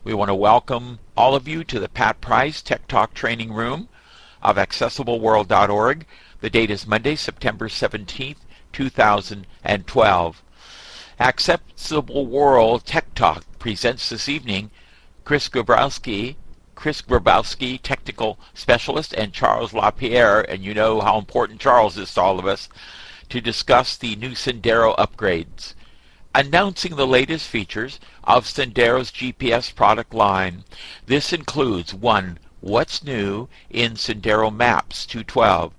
We want to welcome all of you to the Pat Price Tech Talk Training Room of AccessibleWorld.org. The date is Monday, September 17th, 2012. Accessible World Tech Talk presents this evening Chris Grabowski, Technical Specialist, and Charles LaPierre, and you know how important Charles is to all of us, to discuss the new Sendero upgrades. Announcing the latest features of Sendero's GPS product line. This includes 1. What's new in Sendero Maps 2.12?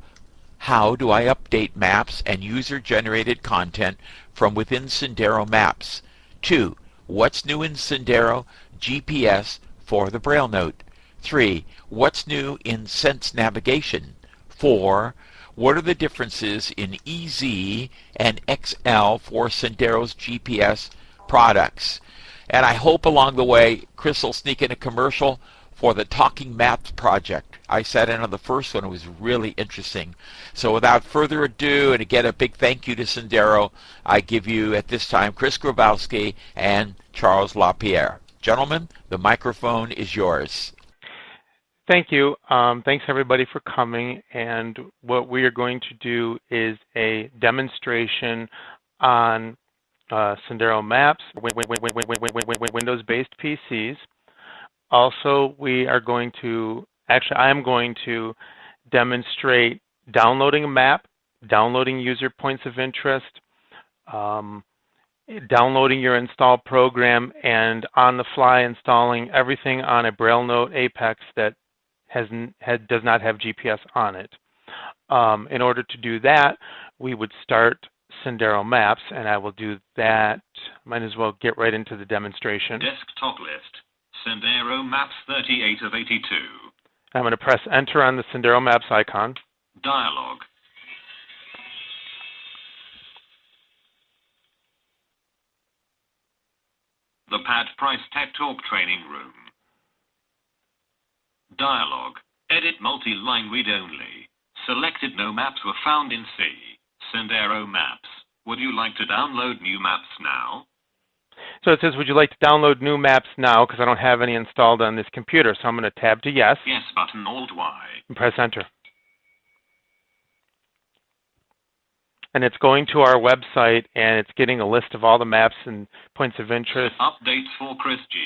How do I update maps and user-generated content from within Sendero Maps? 2. What's new in Sendero GPS for the Braille Note? 3. What's new in Sense Navigation? 4. What are the differences in EZ and XL for Sendero's GPS products? And I hope along the way, Chris will sneak in a commercial for the Talking Maps project. I sat in on the first one. It was really interesting. So without further ado, and again, a big thank you to Sendero, I give you at this time Chris Grabowski and Charles LaPierre. Gentlemen, the microphone is yours. Thank you. Thanks everybody for coming, and what we are going to do is a demonstration on Sendero Maps, Windows-based PCs. Also, we are going to, I am going to demonstrate downloading a map, downloading user points of interest, downloading your install program, and on the fly installing everything on a Braille Note Apex that does not have GPS on it. In order to do that, we would start Sendero Maps, and I will do that. Might as well get right into the demonstration. Desktop list, Sendero Maps 38 of 82. I'm going to press Enter on the Sendero Maps icon. Dialog. The Pat Price Tech Talk Training Room. Dialog. Edit multi-line read only. Selected no maps were found in C. Sendero Maps. Would you like to download new maps now? So it says, would you like to download new maps now? Because I don't have any installed on this computer. So I'm going to tab to Yes. Yes button, Alt-Y. And press Enter. And it's going to our website, and it's getting a list of all the maps and points of interest. Updates for Chris G.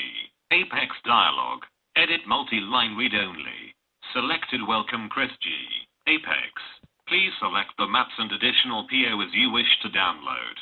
Apex Dialog. Edit multi-line read only. Selected welcome Chris G. Apex. Please select the maps and additional POs you wish to download.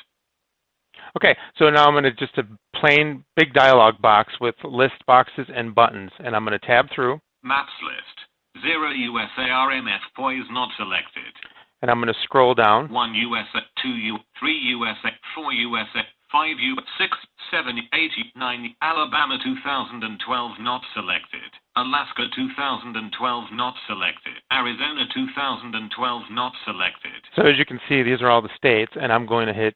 Okay, so now I'm going to just a plain big dialog box with list boxes and buttons, and I'm going to tab through. Maps list. 0 USA RMF POIs not selected. And I'm going to scroll down. 1 USA, 2 U, 3 USA, 4 USA, 5 U, 6, 7, 8, 9, Alabama 2012 not selected. Alaska 2012 not selected. Arizona 2012 not selected. So as you can see, these are all the states, and I'm going to hit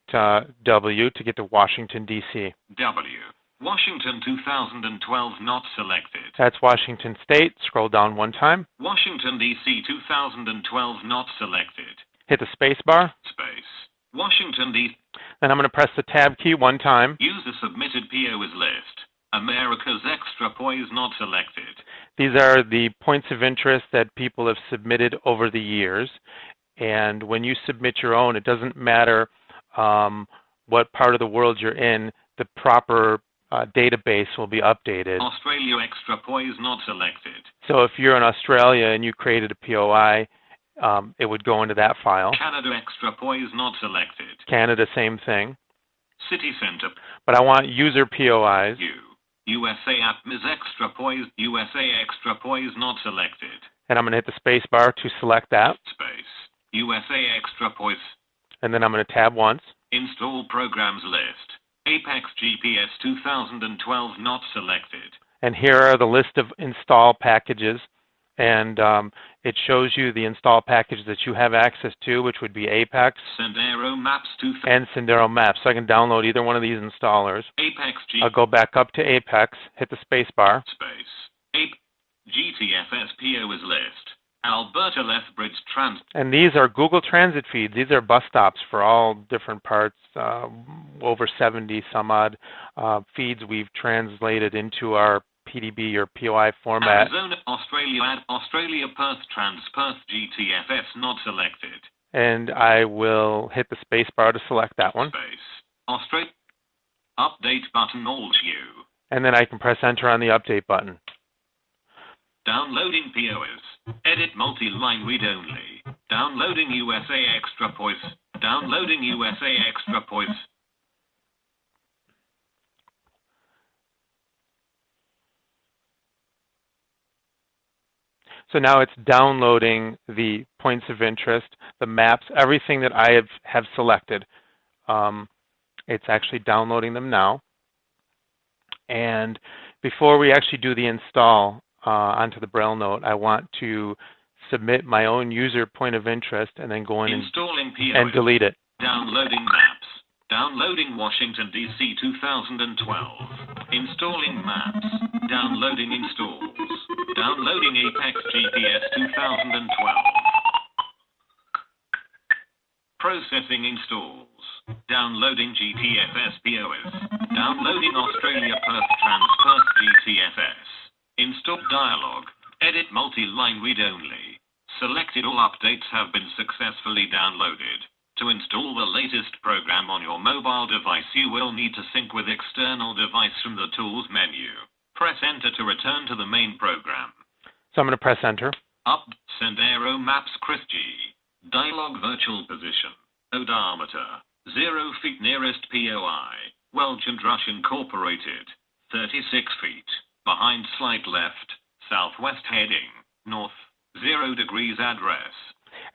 W to get to Washington, D.C. W. Washington 2012 not selected. That's Washington State. Scroll down one time. Washington, D.C. 2012 not selected. Hit the space bar. Space. Washington, D.C. And I'm going to press the Tab key one time. Use the submitted POs list. America's Extra POIs not selected. These are the points of interest that people have submitted over the years. And when you submit your own, it doesn't matter what part of the world you're in, the proper database will be updated. Australia Extra POIs not selected. So if you're in Australia and you created a POI, it would go into that file. Canada Extra POIs not selected. Canada, same thing. City Center. But I want user POIs. USA APMIS Extra POIs. USA Extra POIs not selected. And I'm going to hit the space bar to select that. Space. USA Extra POIs. And then I'm going to tab once. Install programs list. Apex GPS 2012 not selected. And here are the list of install packages. And it shows you the install packages that you have access to, which would be Apex, Sendero Maps 2000, and Sendero Maps. So I can download either one of these installers. Apex G. I'll go back up to Apex, hit the space bar. Space. GTFS POs list. Alberta Lethbridge Trans. And these are Google Transit feeds. These are bus stops for all different parts, over 70 some odd feeds we've translated into our PDB or POI format. Arizona, Australia, add Australia, Perth, Perth, GTFS not selected. And I will hit the space bar to select that one. Space. Australia. Update button Alt U. And then I can press enter on the update button. Downloading POS. Edit multi-line read only. Downloading USA extra points. Downloading USA extra points. So now it's downloading the points of interest, the maps, everything that I have selected. It's actually downloading them now. And before we actually do the install onto the Braille note, I want to submit my own user point of interest and then go in and delete it. Downloading maps. Downloading Washington, D.C. 2012. Installing maps. Downloading installs. Downloading Apex GPS 2012. Processing installs. Downloading GTFS POS. Downloading Australia Perth Perth GTFS. Install dialog. Edit multi-line read only. Selected all updates have been successfully downloaded. To install the latest program on your mobile device, you will need to sync with external device from the Tools menu. Press Enter to return to the main program. So I'm going to press Enter. Up, Sendero Maps Chris G. Dialog Virtual Position. Odometer. 0 feet nearest POI. Welch and Rush Incorporated. 36 feet. Behind slight left. Southwest heading. North. 0 degrees address.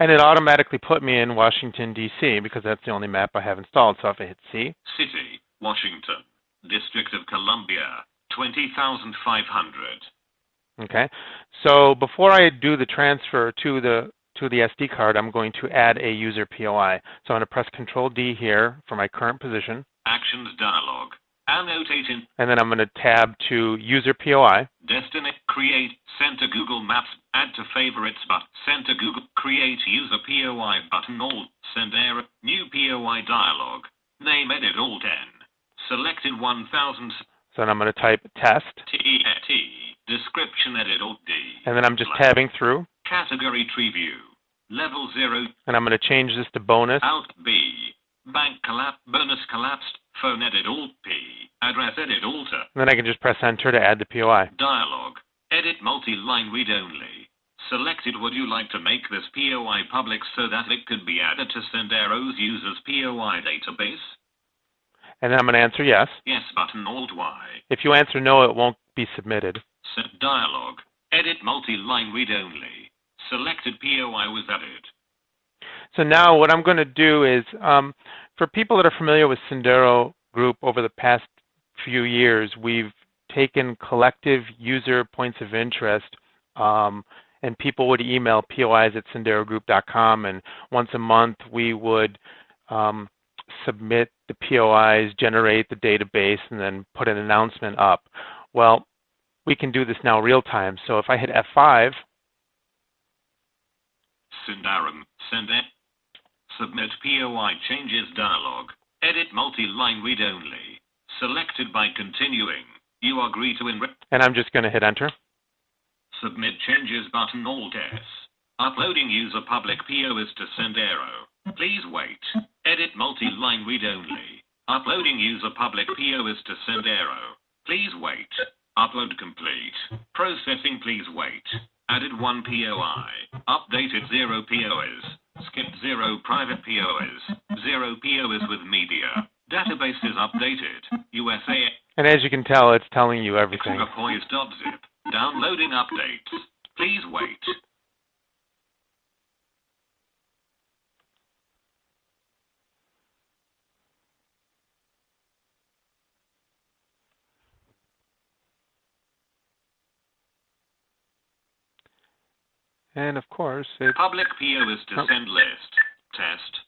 And it automatically put me in Washington, D.C. because that's the only map I have installed. So if I hit C. City, Washington. District of Columbia. 20,500. Okay. So before I do the transfer to the SD card, I'm going to add a user POI. So I'm going to press Control D here for my current position. Actions dialog. Annotating. And then I'm going to tab to user POI. Destiny. Create. Center Google Maps. Add to favorites button. Center Google. Create user POI button. Alt. Sendero. New POI dialog. Name edit Alt N. Selected 1000. So then I'm going to type test. T. Description edit Alt D. And then I'm just tabbing through. Category tree view. Level 0. And I'm going to change this to bonus. Alt B. Bank collapse. Bonus collapsed. Phone edit Alt P. Address edit alter. And then I can just press enter to add the POI. Dialog. Edit multi-line read only. Selected. Would you like to make this POI public so that it could be added to Sendero's users POI database? And then I'm going to answer yes. Yes button Alt Y. If you answer no, it won't be submitted. Set dialog. Edit multi-line read only. Selected POI was added. So now what I'm going to do is, for people that are familiar with Sendero Group over the past few years, we've taken collective user points of interest, and people would email POIs@senderogroup.com, and once a month we would submit the POIs, generate the database, and then put an announcement up. Well, we can do this now real time. So if I hit F5, Submit POI changes dialog. Edit multi-line read only. Selected by continuing. You agree to and I'm just going to hit enter. Submit changes button Alt S. Uploading user public POIs to Sendero. Please wait. Edit multi-line read only. Uploading user public POIs to Sendero. Please wait. Upload complete. Processing. Please wait. Added 1 POI. Updated 0 POIs. Skipped 0 private POIs. 0 POIs with media. Database is updated. USA. And as you can tell, it's telling you everything. POIs.zip. Downloading updates. Please wait. And of course, it's public POIs to send list. Test.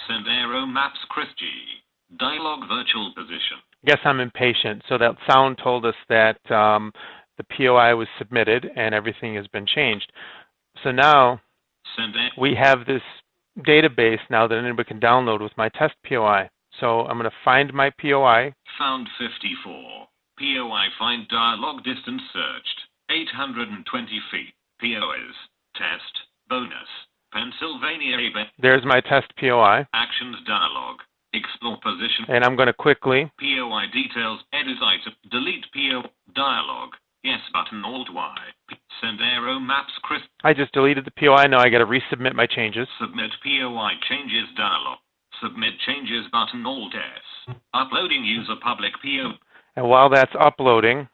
Sendero Maps Chris G. Dialog virtual position. Guess I'm impatient. So that sound told us that the POI was submitted and everything has been changed. So now we have this database now that anybody can download with my test POI. So I'm going to find my POI. Found 54. POI find dialog distance searched. 820 feet. POIs. Test. Bonus. Pennsylvania event. There's my test POI. Actions dialog. Explore position. And I'm going to quickly. POI details. Edit item. Delete PO. Dialog. Yes button. Alt Y. Sendero maps. Chris. I just deleted the POI. Now I got to resubmit my changes. Submit POI changes dialog. Submit changes button. Alt S. Uploading user public PO. And while that's uploading,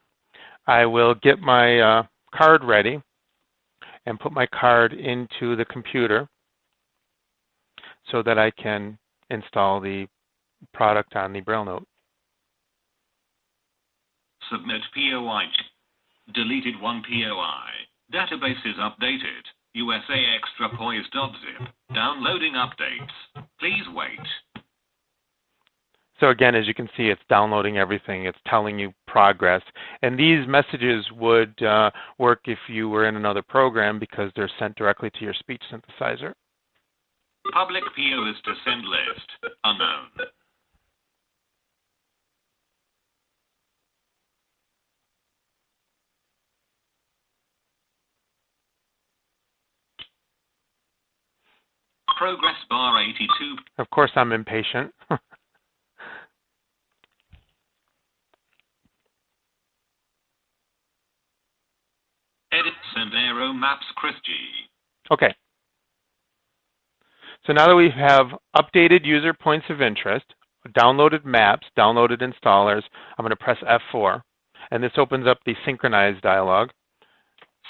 I will get my card ready and put my card into the computer so that I can install the product on the Braille note. Submit POI. Deleted one POI. Database is updated. USA extra poise.zip. Downloading updates. Please wait. So again, as you can see, it's downloading everything. It's telling you progress. And these messages would work if you were in another program because they're sent directly to your speech synthesizer. Public PO is to send list. Unknown. Progress bar 82. Of course, I'm impatient. Edit Sendero maps Chris G. Okay. So now that we have updated user points of interest, downloaded maps, downloaded installers, I'm going to press F4. And this opens up the synchronize dialog.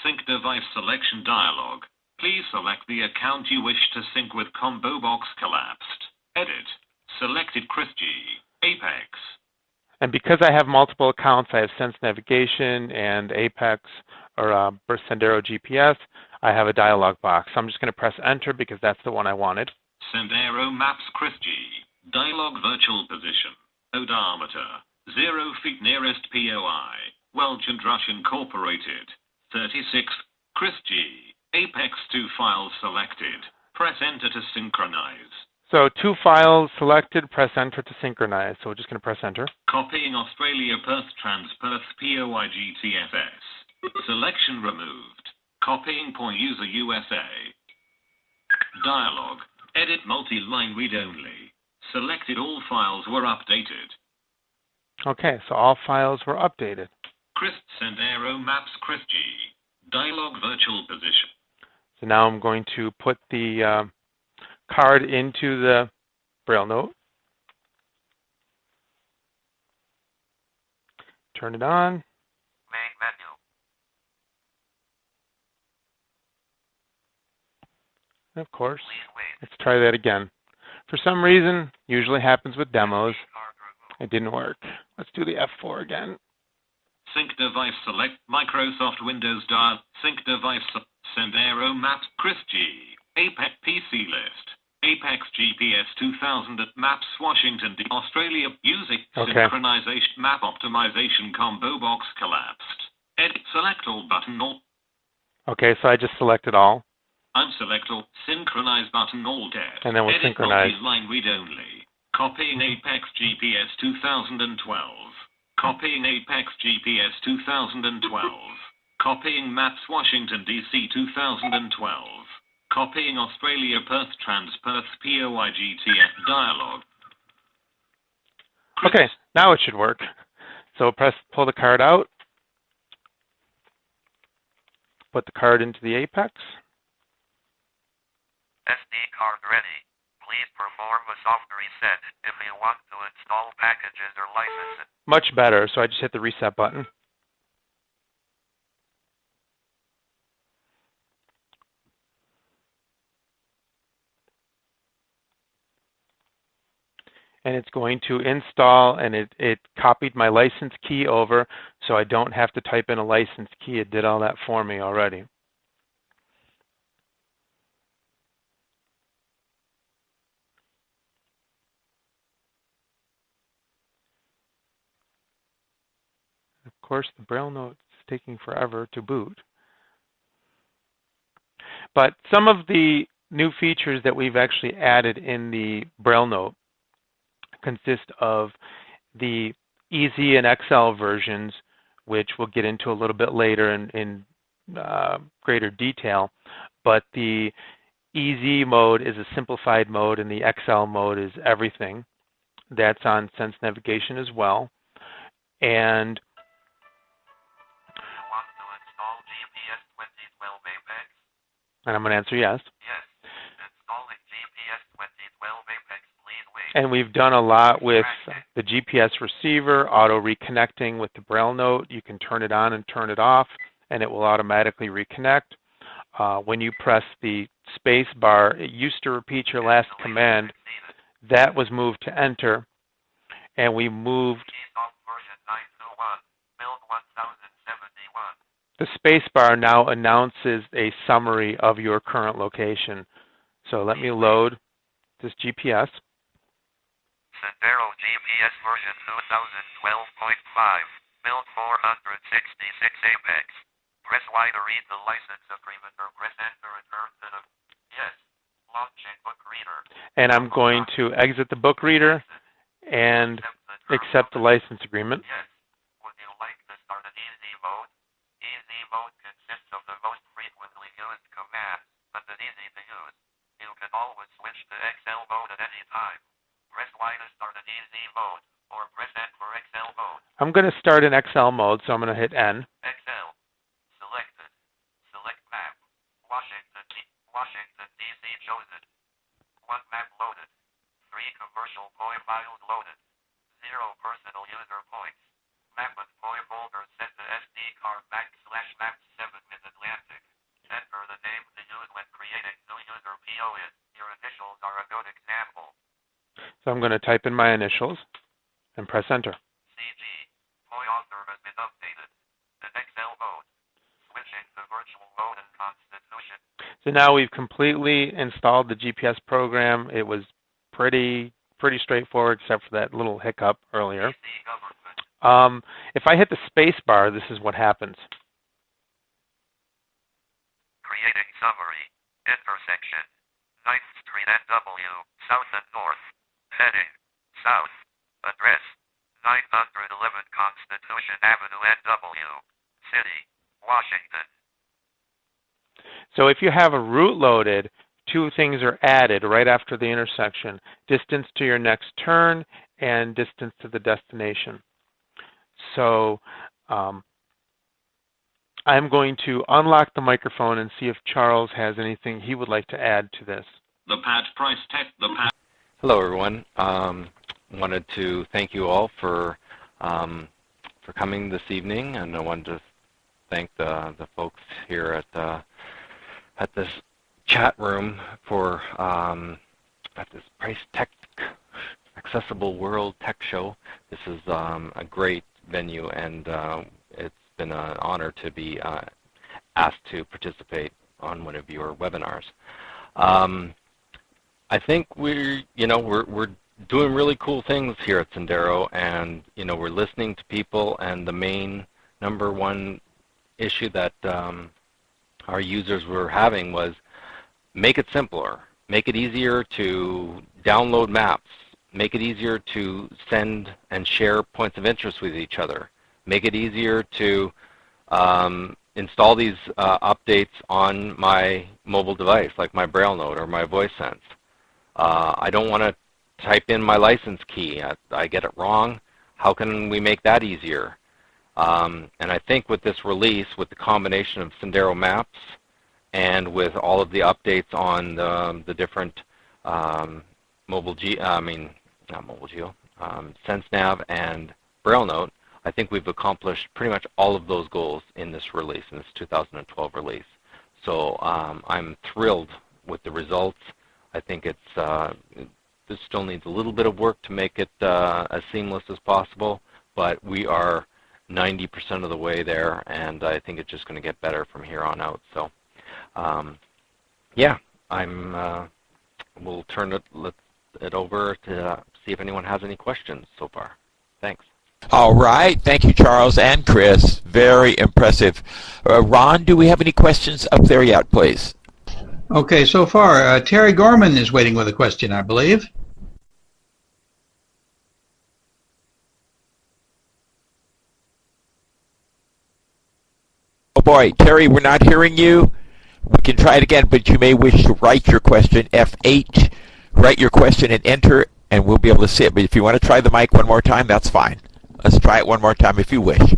Sync device selection dialog. Please select the account you wish to sync with. Combo box collapsed. Edit. Selected Chris G. Apex. And because I have multiple accounts, I have Sense Navigation and Apex or Sendero GPS, I have a dialog box. So I'm just going to press enter because that's the one I wanted. Sendero maps Chris G. Dialog virtual position. Odometer. 0 feet nearest POI. Welch and Rush Incorporated. 36. Chris G. Apex 2 files selected. Press enter to synchronize. So 2 files selected, press enter to synchronize. So we're just going to press enter. Copying Australia Perth Trans Perth POI GTFS. Selection removed. Copying point user USA. Dialog. Edit multi-line read only. Selected all files were updated. Okay, so all files were updated. Chris Sendero maps Chris G. Dialog virtual position. So now I'm going to put the card into the Braille note. Turn it on. Main menu. And of course, let's try that again. For some reason, usually happens with demos, it didn't work. Let's do the F4 again. Sync device select Microsoft Windows dial. Sync device Sendero maps Chris G. Apex PC list. Apex GPS 2000 at Maps Washington D. Australia music synchronization map optimization combo box collapsed. Edit select all button all. Okay, so I just selected all. Unselect all. Synchronize button all dead. And then we'll Edit synchronize. Line read only. Copying Apex GPS 2012. Copying Apex GPS 2012. Copying Maps Washington DC 2012. Copying Australia Perth Trans Perth POI GTF dialog. Okay, now it should work. So pull the card out. Put the card into the Apex. SD card ready. Please perform a soft reset if you want to install packages or licenses. Much better, so I just hit the reset button. And it's going to install, and it copied my license key over, so I don't have to type in a license key. It did all that for me already. Of course, the Braille note is taking forever to boot. But some of the new features that we've actually added in the Braille note consist of the Easy and XL versions, which we'll get into a little bit later in greater detail. But the Easy mode is a simplified mode, and the XL mode is everything. That's on Sense Navigation as well. And want to install GPS 2012 Apex? I'm going to answer yes. Yes. Installing GPS 2012 Apex, please wait. And we've done a lot with the GPS receiver, auto reconnecting with the Braille note. You can turn it on and turn it off, and it will automatically reconnect. When you press the space bar, it used to repeat your last command. That was moved to enter, and we moved version 921, build 1071. the space bar now announces a summary of your current location. So let me load this GPS. Sendero GPS version 2012.5, build 466 Apex. Press Y to read the license agreement or press enter and turn to the yes. Launching book reader. And I'm going to exit the book reader and accept the license agreement. Yes. Would you like to start an easy mode? Easy mode consists of the most frequently used commands, but it's easy to use. You can always switch to XL mode at any time. Press Y to start an easy mode, or press N for XL mode. I'm going to start in XL mode, so I'm going to hit N. XL. Selected. Select map. Washington, D.C. chosen. 1 map loaded. 3 commercial POI files loaded. 0 personal user points. Map with POI folder set to SD card /map 7 Mid-Atlantic. Enter the name to use when creating new user POI. Your initials are a good example. So I'm going to type in my initials and press enter. CG. POI author has been updated. In XL mode. Switching to virtual mode and Constitution. So now we've completely installed the GPS program. It was pretty straightforward, except for that little hiccup earlier. If I hit the space bar, this is what happens. Creating summary. Intersection. 9th Street and W. South and North. Heading. South. Address. 911 Constitution Avenue NW. City. Washington. So if you have a route loaded, 2 things are added right after the intersection: distance to your next turn and distance to the destination. So I'm going to unlock the microphone and see if Charles has anything he would like to add to this. The patch price tech, the patch. Hello, everyone. Wanted to thank you all for coming this evening, and I wanted to thank the folks here at this chat room for at this Price Tech Accessible World Tech Show. This is a great venue, and it's been an honor to be asked to participate on one of your webinars. I think we're doing really cool things here at Sendero, and we're listening to people, and the main number one issue that our users were having was make it simpler, make it easier to download maps, make it easier to send and share points of interest with each other, make it easier to install these updates on my mobile device, like my Braille Note or my VoiceSense. I don't want to type in my license key. I get it wrong. How can we make that easier? And I think with this release, with the combination of Sendero Maps and with all of the updates on the different SenseNav and Braille Note, I think we've accomplished pretty much all of those goals in this release, in this 2012 release. So I'm thrilled with the results. I think this still needs a little bit of work to make it as seamless as possible, but we are 90% of the way there, and I think it's just going to get better from here on out. So, yeah, we'll turn it over to see if anyone has any questions so far. Thanks. All right. Thank you, Charles and Chris. Very impressive. Ron, do we have any questions up there yet, please? Okay, so far, Terry Gorman is waiting with a question, I believe. Yes, Terry Gorman, would you like to ask a question? Yes, boy, Terry, we're not hearing you. We can try it again, but you may wish to write your question, F8, write your question and enter, and we'll be able to see it. But if you want to try the mic one more time, that's fine. Let's try it one more time if you wish.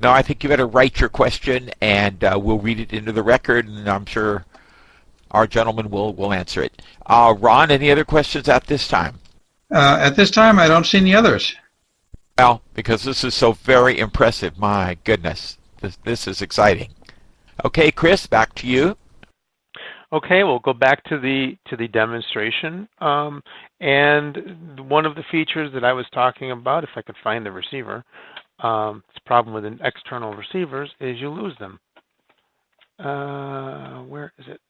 No, I think you better write your question, and we'll read it into the record, and I'm sure our gentleman will answer it. Ron, any other questions at this time? At this time, I don't see any others. Well, because this is so very impressive. My goodness, this is exciting. Okay, Chris, back to you. Okay, we'll go back to the demonstration. And one of the features that I was talking about, if I could find the receiver, the problem with external receivers is you lose them. Where is it?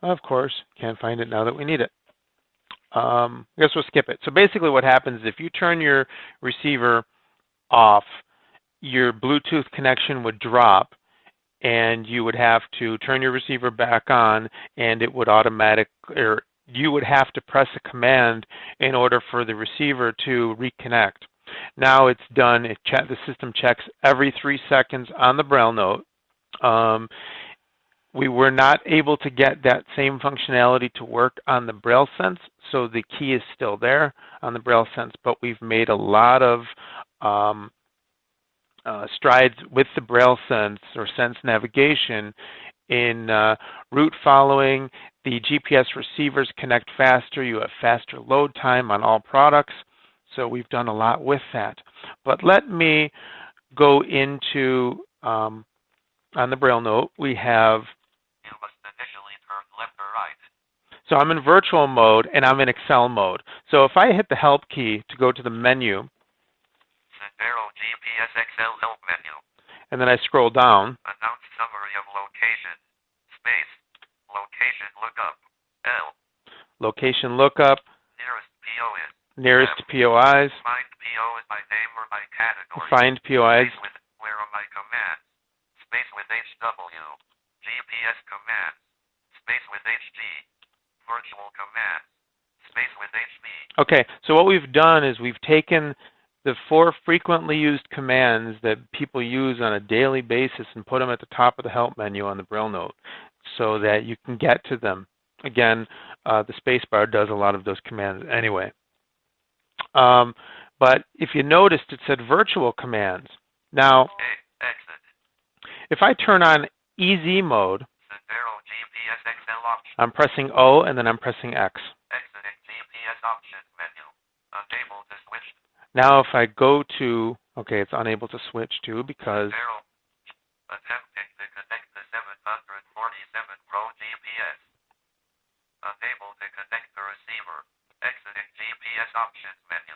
Of course, can't find it now that we need it. I guess we'll skip it. So basically what happens is if you turn your receiver off, your Bluetooth connection would drop, and you would have to turn your receiver back on, and it would or you would have to press a command in order for the receiver to reconnect. Now it's done. The system checks every 3 seconds on the Braille note. We were not able to get that same functionality to work on the Braille Sense, so the key is still there on the Braille Sense, but we've made a lot of strides with the Braille Sense or Sense navigation in route following. The GPS receivers connect faster. You have faster load time on all products. So we've done a lot with that. But let me go into, on the Braille note, we have, You must initially turn left or right. so I'm in virtual mode and I'm in Excel mode. So if I hit the help key to go to the menu, Sendero GPS Excel help menu. and then I scroll down, Announce summary of location. Space. Location lookup. L. location lookup, Nearest POIs. nearest POIs, Find POIs by name or by category. find POIs, Space with where are my commands. Space with HW. GPS commands. Space with HG. Virtual commands. Space with HV. Okay, so what we've done is we've taken the 4 frequently used commands that people use on a daily basis and put them at the top of the help menu on the Braille note so that you can get to them. Again, the spacebar does a lot of those commands anyway. But if you noticed, it said virtual commands. Now, Exit. if I turn on EZ mode, Sendero GPS Excel option. I'm pressing O and then I'm pressing X. Exiting GPS options menu. Unable to switch. Now if I go to, okay, it's unable to switch to because, Sendero. Attempting to connect the 747 Pro GPS. Unable to connect the receiver. Exiting GPS options menu.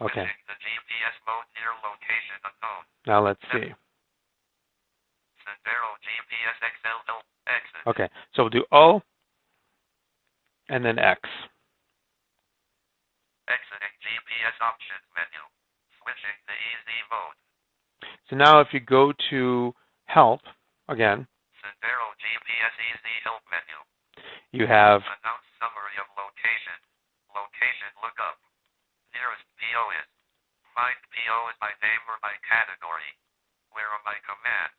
okay, Switching to GPS mode near location unknown. now let's see. Sendero GPS Excel help. Exit. Okay, so we'll do O and then X. Exiting GPS options menu. Switching to EZ mode. So now if you go to help, again, Sendero GPS EZ help menu. you have, Announce summary of location. Location lookup. Nearest POIs. Find POIs by name or by category. Where are my commands?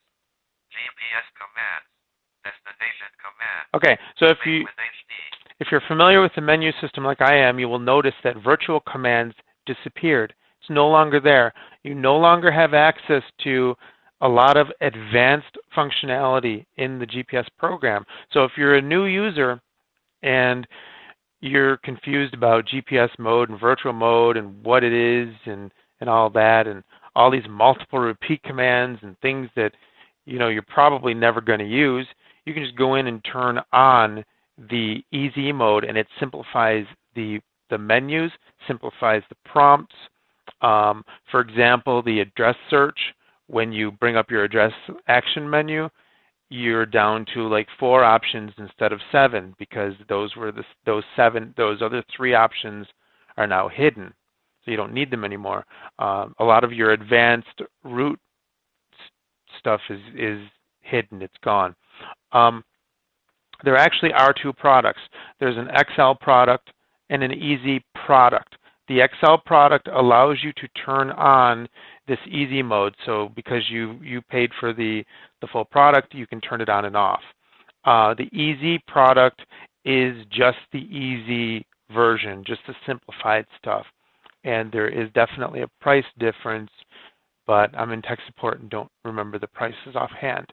GPS commands. Destination command. okay, so if Space you, with HD. if you're familiar with the menu system like I am, you will notice that virtual commands disappeared. It's no longer there. You no longer have access to a lot of advanced functionality in the GPS program. So if you're a new user and you're confused about GPS mode and virtual mode and what it is and all that and all these multiple repeat commands and things that you're probably never going to use, you can just go in and turn on the EZ mode and it simplifies the menus, simplifies the prompts. For example, the address search, when you bring up your address action menu, you're down to like 4 options instead of 7 because those other 3 options are now hidden. So you don't need them anymore. A lot of your advanced route stuff is hidden. It's gone. There actually are 2 products. There's an XL product and an Easy product. The XL product allows you to turn on this Easy mode. So because you paid for the full product, you can turn it on and off. The Easy product is just the Easy version, just the simplified stuff. And there is definitely a price difference, but I'm in tech support and don't remember the prices offhand.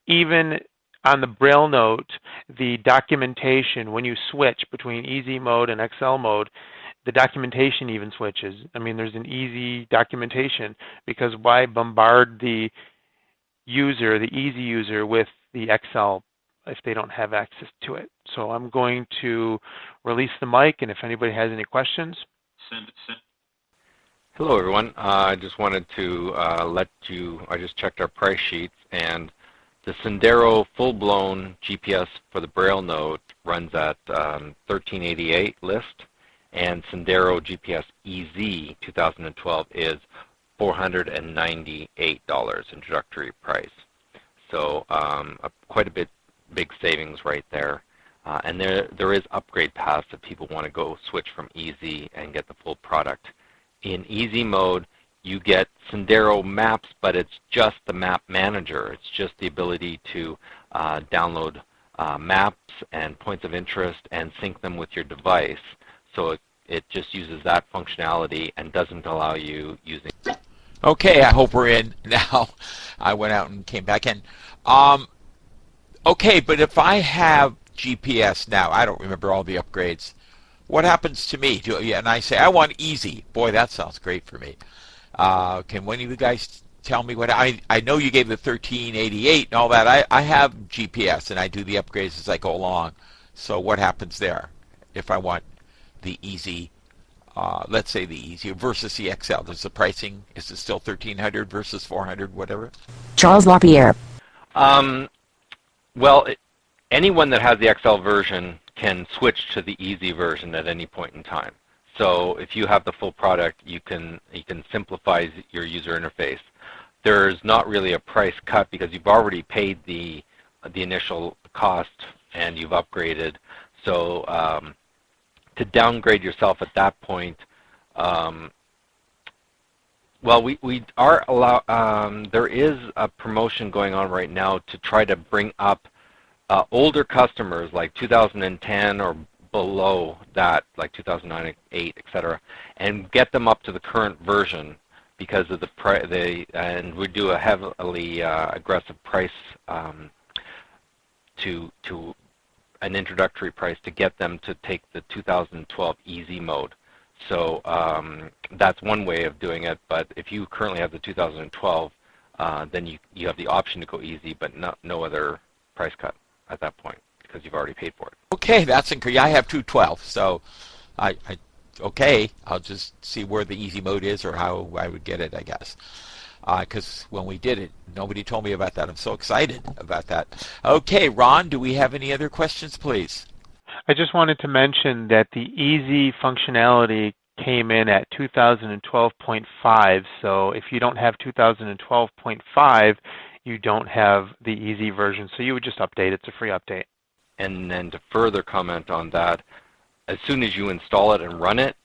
Even on the Braille note, the documentation, when you switch between Easy mode and XL mode, the documentation even switches. I mean, there's an Easy documentation, because why bombard the user, the Easy user, with the XL if they don't have access to it? So I'm going to release the mic, and if anybody has any questions. Hello, everyone. I just wanted to let you, I just checked our price sheets, and the Sendero full-blown GPS for the Braille note runs at $1388 list, and Sendero GPS EZ 2012 is $498 introductory price. So quite a big savings right there. And there is upgrade paths if people want to go switch from Easy and get the full product. In Easy mode, you get Sendero Maps, but it's just the map manager. It's just the ability to download maps and points of interest and sync them with your device. So it just uses that functionality and doesn't allow you using. Okay, I hope we're in now. I went out and came back in. Okay, but if I have GPS now, I don't remember all the upgrades. What happens to me? And I say, I want Easy. Boy, that sounds great for me. Can one of you guys tell me what? I know you gave the 1388 and all that. I have GPS, and I do the upgrades as I go along. So what happens there if I want the Easy, let's say the Easy versus the XL? Does the pricing, is it still 1300 versus 400, whatever? Charles LaPierre. Well, anyone that has the XL version can switch to the Easy version at any point in time. So if you have the full product, you can simplify your user interface. There's not really a price cut because you've already paid the initial cost and you've upgraded. So to downgrade yourself at that point, well, we are there is a promotion going on right now to try to bring up older customers like 2010 or below that, like 2009, 8, etc., and get them up to the current version because of and we do a heavily aggressive price to an introductory price to get them to take the 2012 Easy mode. So that's one way of doing it. But if you currently have the 2012, then you have the option to go Easy, but no other price cut at that point because you've already paid for it. Okay, that's incredible. I have 212, so okay, I'll just see where the Easy mode is or how I would get it, I guess. Because when we did it, nobody told me about that. I'm so excited about that. Okay, Ron, do we have any other questions, please? I just wanted to mention that the Easy functionality came in at 2012.5, so if you don't have 2012.5, you don't have the Easy version, so you would just update. It's a free update. And then to further comment on that, as soon as you install it and run it,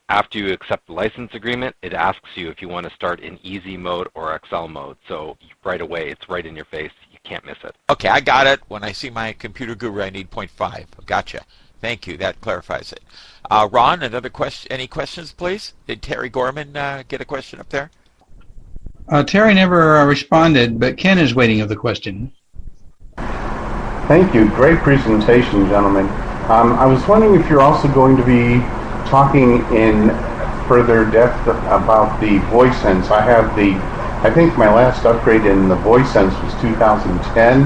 after you accept the license agreement, it asks you if you want to start in Easy mode or XL mode. So right away, it's right in your face. You can't miss it. Okay, I got it. When I see my computer guru, I need 0.5. Gotcha. Thank you. That clarifies it. Ron, another question? Any questions, please? Did Terry Gorman get a question up there? Terry never responded, but Ken is waiting of the question. Thank you. Great presentation, gentlemen. I was wondering if you're also going to be talking in further depth about the VoiceSense. I think my last upgrade in the VoiceSense was 2010,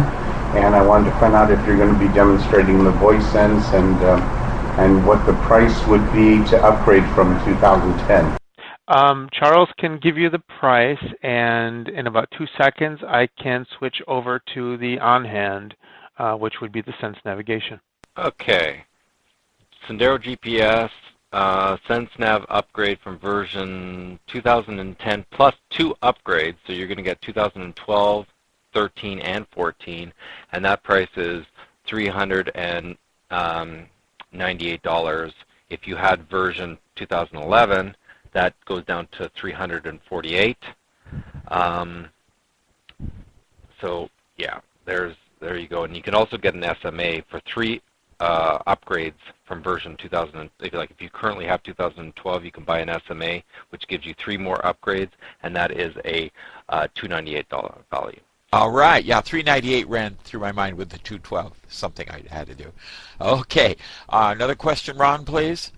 and I wanted to find out if you're going to be demonstrating the VoiceSense and what the price would be to upgrade from 2010. Charles can give you the price, and in about 2 seconds, I can switch over to the on-hand, which would be the Sense Navigation. Okay. Sendero GPS, SenseNav upgrade from version 2010 plus 2 upgrades, so you're going to get 2012, 13, and 14, and that price is $399. $98. If you had version 2011, that goes down to $348. So yeah, there you go. And you can also get an SMA for 3 upgrades from version 2000. If you currently have 2012, you can buy an SMA, which gives you 3 more upgrades, and that is a $298 value. All right. Yeah, 398 ran through my mind with the 212. Something I had to do. Okay. Another question, Ron, please.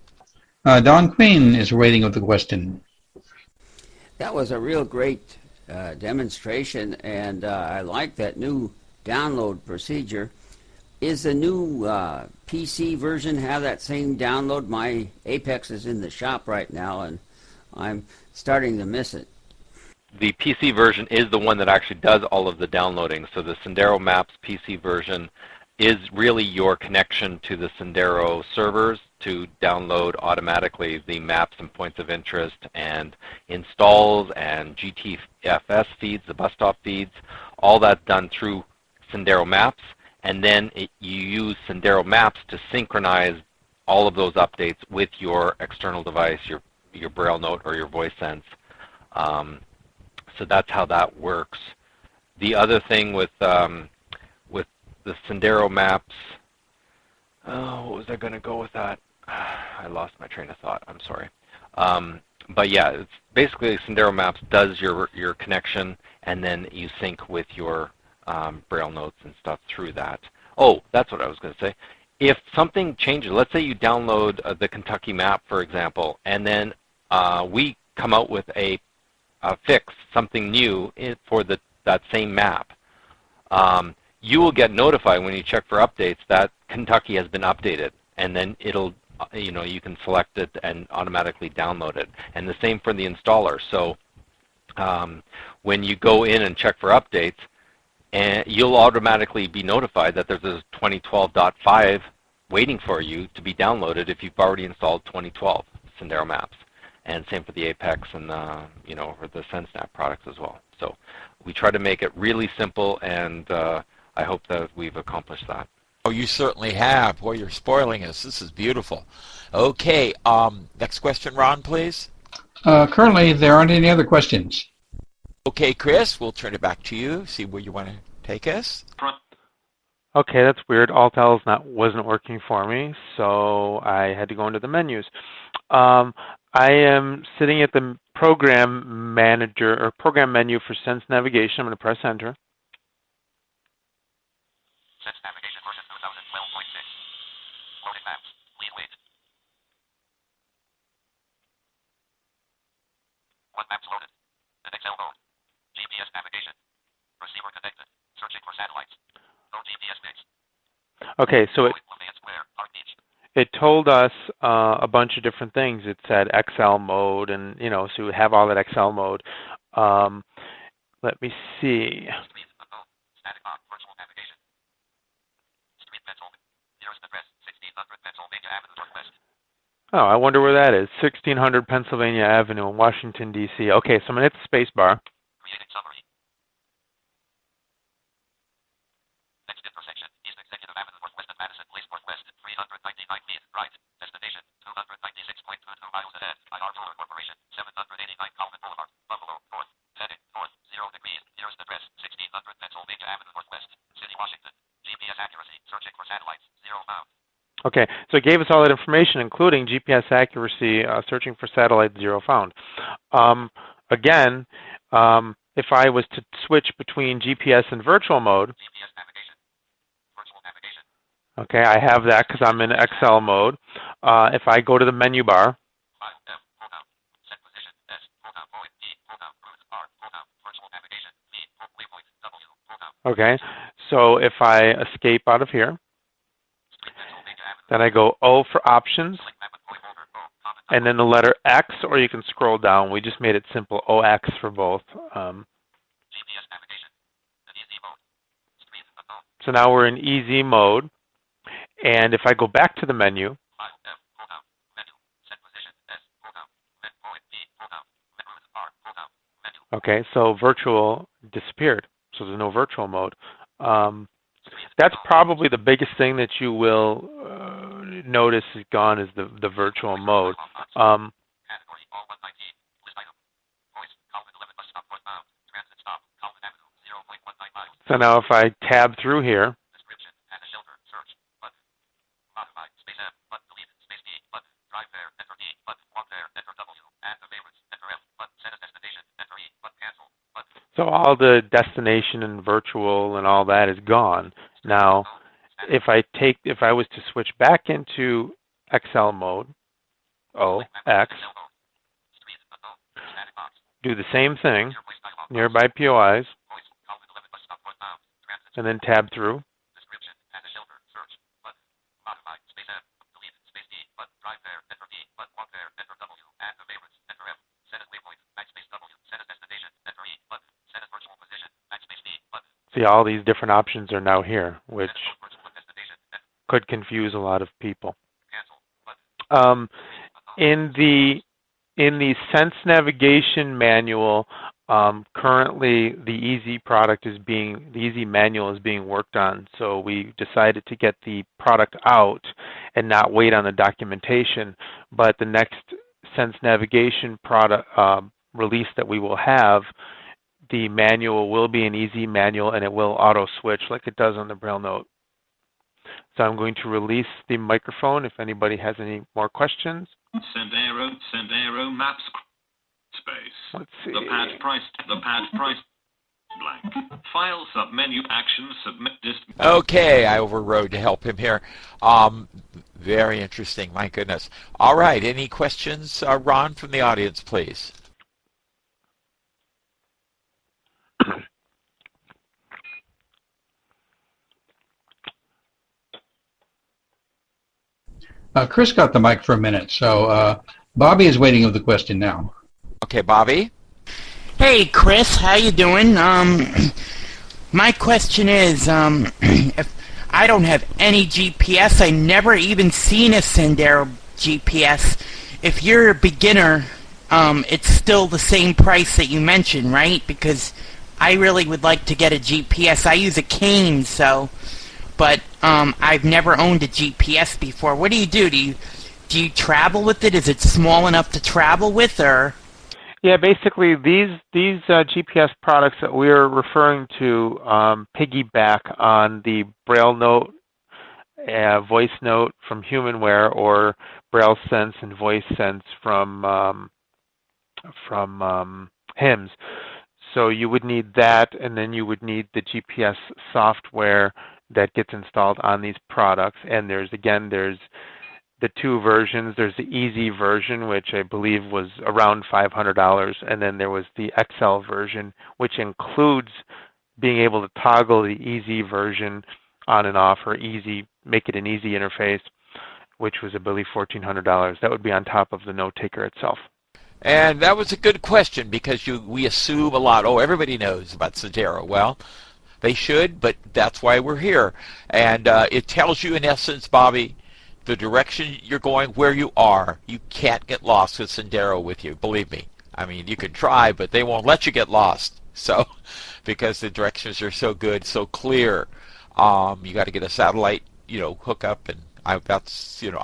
Don Queen is waiting with the question. That was a real great demonstration, and I like that new download procedure. Is the new PC version have that same download? My Apex is in the shop right now, and I'm starting to miss it. The PC version is the one that actually does all of the downloading. So the Sendero Maps PC version is really your connection to the Sendero servers to download automatically the maps and points of interest and installs and GTFS feeds, the bus stop feeds. All that's done through Sendero Maps, and then you use Sendero Maps to synchronize all of those updates with your external device, your Braille Note or your VoiceSense. So that's how that works. The other thing with the Sendero Maps, what was I going to go with that? I lost my train of thought. I'm sorry. But yeah, it's basically Sendero Maps does your connection, and then you sync with your Braille Notes and stuff through that. Oh, that's what I was going to say. If something changes, let's say you download the Kentucky map, for example, and then we come out with a fix, something new for that same map, you will get notified when you check for updates that Kentucky has been updated, and then it'll, you can select it and automatically download it. And the same for the installer. So when you go in and check for updates, and you'll automatically be notified that there's a 2012.5 waiting for you to be downloaded if you've already installed 2012 Sendero Maps. And same for the Apex and for the SendSnap products as well. So we try to make it really simple, and I hope that we've accomplished that. Oh, you certainly have. Boy, you're spoiling us. This is beautiful. Okay, next question, Ron, please. Currently, there aren't any other questions. Okay, Chris, we'll turn it back to you. See where you want to take us. Okay, that's weird. Alt-L wasn't working for me, so I had to go into the menus. I am sitting at the program manager or program menu for Sense Navigation. I'm going to press enter. Sense Navigation version 2012.6. Loading maps. Please wait. What maps loaded? An Excel mode. GPS navigation. Receiver connected. Searching for satellites. No GPS mix. Okay, so it told us a bunch of different things. It said XL mode, and so we have all that XL mode. Let me see. Static on virtual navigation. Street Pennsylvania. Nearest address 1600 Pennsylvania Avenue Northwest. Oh, I wonder where that is. 1600 Pennsylvania Avenue in Washington, D.C. Okay, so I'm going to hit the space bar. Creating summary. Next intersection, East Executive Avenue Northwest and Madison Place Northwest, 399 feet, right. Destination, 296.22 miles ahead. IR Fuller Corporation, 789 Calvin Boulevard, Buffalo, North. Heading, north, 0 degrees. Nearest address, 1600 Pennsylvania Avenue Northwest, City, Washington. GPS accuracy, searching for satellites, 0 found. Okay, so it gave us all that information, including GPS accuracy, searching for satellite, 0 found. Again, if I was to switch between GPS and virtual mode, GPS navigation. Virtual navigation. Okay, I have that because I'm in XL mode. If I go to the menu bar, File F, pull down. Set position, S, pull down, point, E, pull down, root, R, pull down, virtual navigation, V, pull, waypoint, W, pull down. okay, so if I escape out of here, Street Pennsylvania Avenue. then I go O for options, Select map and point folder, O, comment, and then the letter X, or you can scroll down. We just made it simple, OX for both. GPS navigation. An easy mode. Street unknown. So now we're in easy mode. And if I go back to the menu, File F, pull down, menu, set position, S, pull down, point, E, pull down, root, R, pull down, menu. okay, so virtual disappeared. So there's no virtual mode. That's probably the biggest thing that you will notice is gone is the virtual mode. Category all 119. List item. Voice. Calvin 11 bus stop northbound. Transit stop. Calvin Avenue 0.19 miles. So now if I tab through here, Description. Add a shelter. Search. Button. Modify. Space M. Button. Delete. Space D. Button. Drive there. Enter D. Button. Walk there. Enter W. Add the favorites. Enter F. Button. Set a destination. Enter E. Button. Cancel. Button. so all the destination and virtual and all that is gone. Now, if I was to switch back into XL mode, X, do the same thing, nearby POIs, and then tab through. Description. Add a shelter. Search. Button. Modify. Space M. Delete. Space D. Button. Drive there. Enter D. Button. Walk there. Enter W. Add the favorites. Enter F. Set a waypoint. Backspace W. Set a destination. Enter E. Button. Set a virtual position. Backspace D. Button. See, all these different options are now here, which Set a virtual destination. Enter. could confuse a lot of people. Cancel. Button. In the Sense Navigation manual, currently the Easy manual is being worked on. So we decided to get the product out and not wait on the documentation. But the next Sense Navigation product release that we will have, the manual will be an Easy manual, and it will auto switch like it does on the Braille note. So I'm going to release the microphone if anybody has any more questions. Sendero maps space. Let's see. The pad price blank. File submenu action submit dist. Okay, I overrode to help him here. Very interesting, my goodness. All right, any questions, Ron, from the audience, please? Chris got the mic for a minute, so Bobby is waiting with the question now. Okay, Bobby? Hey, Chris, how you doing? My question is, if I don't have any GPS, I never even seen a Sendero GPS. If you're a beginner, it's still the same price that you mentioned, right? Because I really would like to get a GPS. I use a cane, but I've never owned a GPS before. What do you do? Do you travel with it? Is it small enough to travel with, or? Yeah, basically these GPS products that we're referring to piggyback on the Braille Note, Voice Note from HumanWare, or Braille Sense and Voice Sense from HIMS. So you would need that, and then you would need the GPS software that gets installed on these products. And there's the two versions. There's the Easy version, which I believe was around $500, and then there was the XL version, which includes being able to toggle the Easy version on and off, or make it an easy interface, which was, I believe, $1,400. That would be on top of the note taker itself. And that was a good question, because we assume a lot. Oh, everybody knows about Sendero. Well, they should, but that's why we're here. And it tells you, in essence, Bobby, the direction you're going, where you are. You can't get lost with Sendero with you, believe me. I mean, you can try, but they won't let you get lost. So, because the directions are so good, so clear. You got to get a satellite, hookup, and I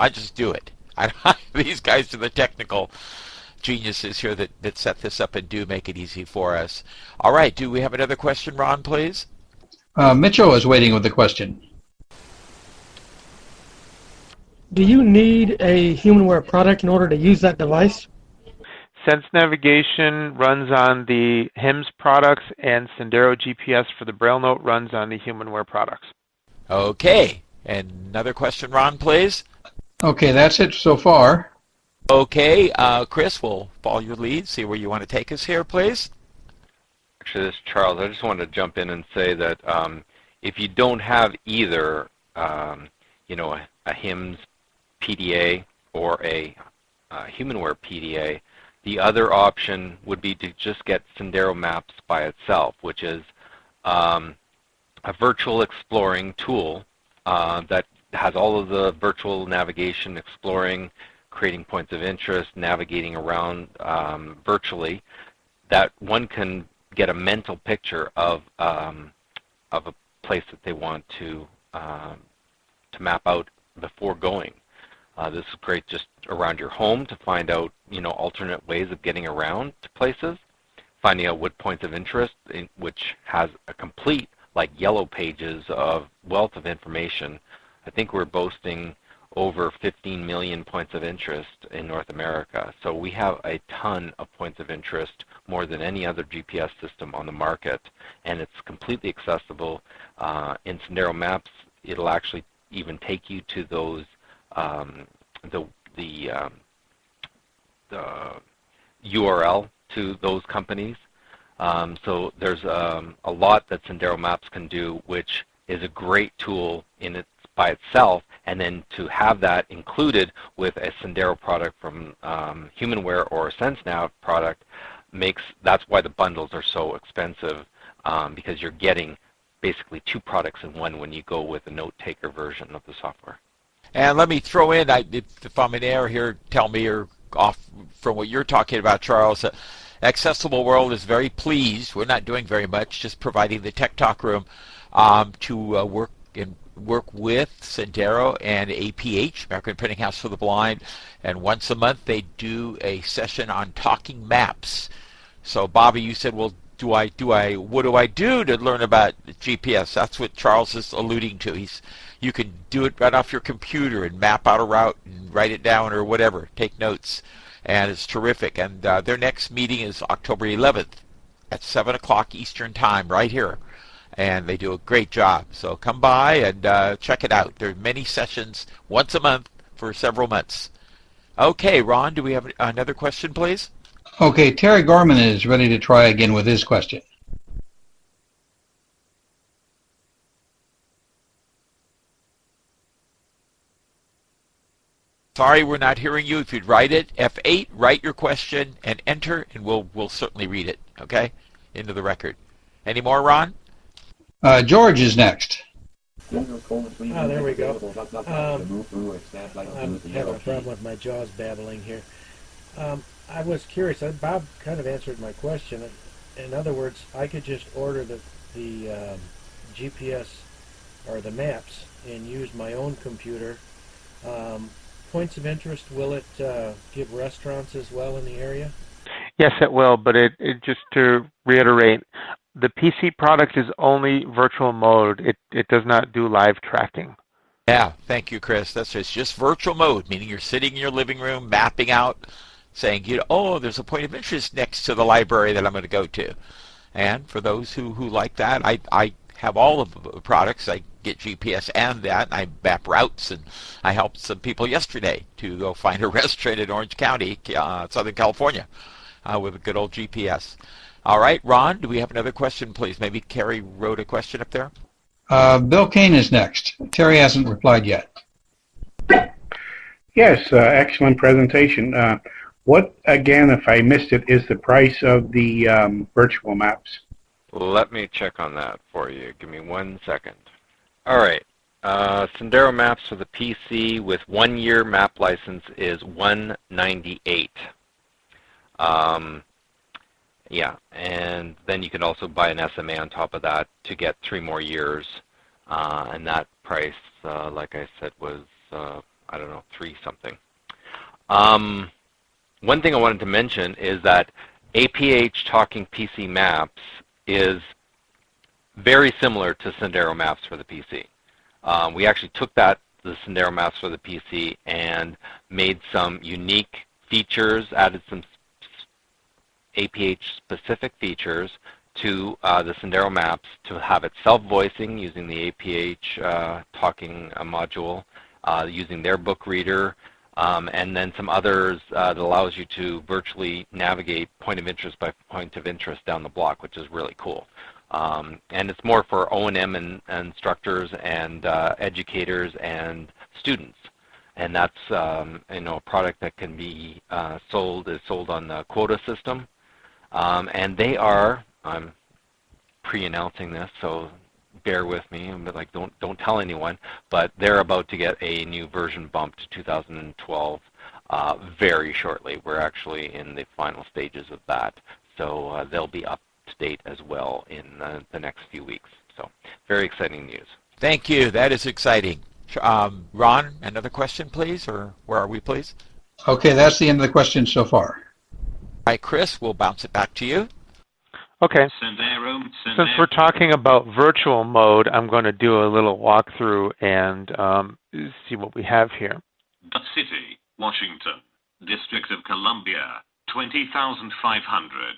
just do it. These guys are the technical geniuses here that set this up and do make it easy for us. All right, do we have another question, Ron, please? Mitchell is waiting with the question. Do you need a HumanWare product in order to use that device? Sense Navigation runs on the HIMS products, and Sendero GPS for the Braille Note runs on the HumanWare products. Okay, and another question, Ron, please? Okay, that's it so far. Okay, Chris, we'll follow your lead, see where you want to take us here, please. Actually, this is Charles. I just wanted to jump in and say that if you don't have either, a HIMS PDA or a HumanWare PDA, the other option would be to just get Sendero Maps by itself, which is a virtual exploring tool that has all of the virtual navigation, exploring, creating points of interest, navigating around virtually, that one can get a mental picture of a place that they want to to map out before going. This is great just around your home to find out, alternate ways of getting around to places, finding out what points of interest, which has a complete, like Yellow Pages of wealth of information. I think we're boasting over 15 million points of interest in North America. So we have a ton of points of interest, more than any other GPS system on the market, and it's completely accessible. In Sendero Maps, it'll actually even take you to those the URL to those companies. So there's a lot that Sendero Maps can do, which is a great tool by itself, and then to have that included with a Sendero product from Humanware or a SenseNav product that's why the bundles are so expensive, because you're getting basically two products in one when you go with a note-taker version of the software. And let me throw in, if I'm in error here, tell me, or off from what you're talking about, Charles. Accessible World is very pleased. We're not doing very much, just providing the Tech Talk room to work with Sendero and APH, American Printing House for the Blind, and once a month they do a session on talking maps. So Bobby, you said, well, what do I do to learn about GPS? That's what Charles is alluding to. You can do it right off your computer and map out a route and write it down or whatever, take notes, and it's terrific. And their next meeting is October 11th at 7 o'clock Eastern Time right here, and they do a great job. So come by and check it out. There are many sessions once a month for several months. Okay, Ron, do we have another question, please? Okay, Terry Gorman is ready to try again with his question. Sorry, we're not hearing you. If you'd write it, F8, write your question and enter, and we'll certainly read it, okay, into the record. Any more, Ron? George is next. There we go. I'm having a problem with my jaws babbling here. I was curious. Bob kind of answered my question. In other words, I could just order the GPS or the maps and use my own computer. Points of interest, will it give restaurants as well in the area? Yes, it will, but it just to reiterate, the PC product is only virtual mode. It does not do live tracking. Yeah, thank you, Chris. That's just virtual mode, meaning you're sitting in your living room, mapping out, saying, there's a point of interest next to the library that I'm going to go to. And for those who like that, I have all of the products. I get GPS and that, and I map routes, and I helped some people yesterday to go find a restaurant in Orange County, Southern California, with a good old GPS. All right, Ron, do we have another question, please? Maybe Carrie wrote a question up there. Bill Kane is next. Terry hasn't replied yet. Yes, excellent presentation. What, again, if I missed it, is the price of the virtual maps? Let me check on that for you. Give me 1 second. All right. Sendero Maps for the PC with 1 year map license is $198. Yeah, and then you can also buy an SMA on top of that to get 3 more years. And that price, like I said, was, 3 something. One thing I wanted to mention is that APH Talking PC Maps is very similar to Sendero Maps for the PC. We actually took the Sendero Maps for the PC and made some unique features, added some APH-specific features to the Sendero Maps to have it self-voicing using the APH talking module, using their book reader, and then some others that allows you to virtually navigate point of interest by point of interest down the block, which is really cool. And it's more for O&M and instructors and educators and students. And that's a product that can be sold on the quota system. And they are, I'm pre-announcing this, so bear with me. I'm like, don't tell anyone, but they're about to get a new version bump to 2012 very shortly. We're actually in the final stages of that, so they'll be up to date as well in the next few weeks. So very exciting news. Thank you. That is exciting. Ron, another question, please, or where are we, please? Okay, that's the end of the questions so far. All right, Chris, we'll bounce it back to you. Okay. Sendero. Since we're talking about virtual mode, I'm going to do a little walkthrough and see what we have here. City, Washington, District of Columbia, 20,500.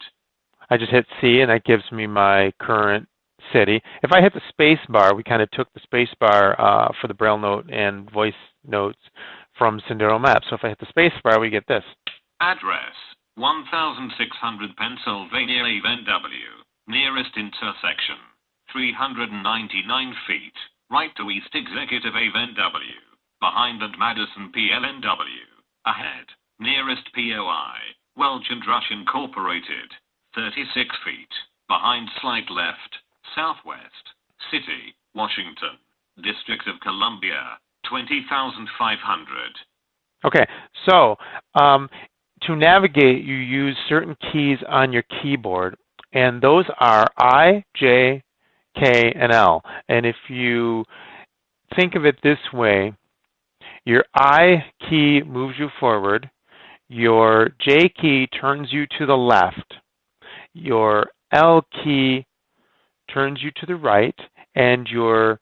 I just hit C, and that gives me my current city. If I hit the space bar, we kind of took the space bar for the Braille note and voice notes from Sendero Maps. So if I hit the space bar, we get this. Address, 1,600 Pennsylvania Ave NW. Nearest intersection, 399 feet. Right to East Executive Ave NW. Behind and Madison PLNW. Ahead, nearest POI, Welch and Rush Incorporated. 36 feet. Behind slight left, southwest. City, Washington. District of Columbia, 20,500. Okay, so to navigate, you use certain keys on your keyboard, and those are I, J, K, and L. And if you think of it this way, your I key moves you forward, your J key turns you to the left, your L key turns you to the right, and your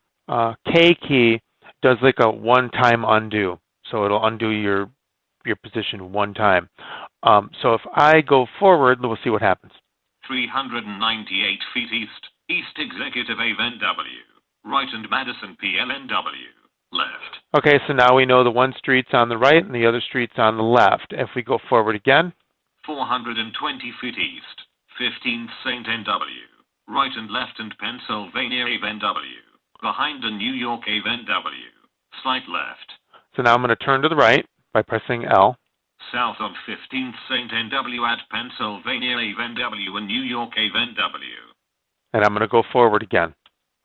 K key does like a one-time undo. So it'll undo your position one time. So if I go forward, we'll see what happens. 398 feet east, East Executive Ave NW. Right and Madison PLNW. Left. Okay, so now we know the one street's on the right and the other street's on the left. If we go forward again. 420 feet east, 15th St. NW. Right and left and Pennsylvania Ave NW. Behind and New York Ave NW. Slight left. So now I'm going to turn to the right by pressing L. South of 15th St. NW at Pennsylvania Ave NW and New York Ave NW. And I'm going to go forward again.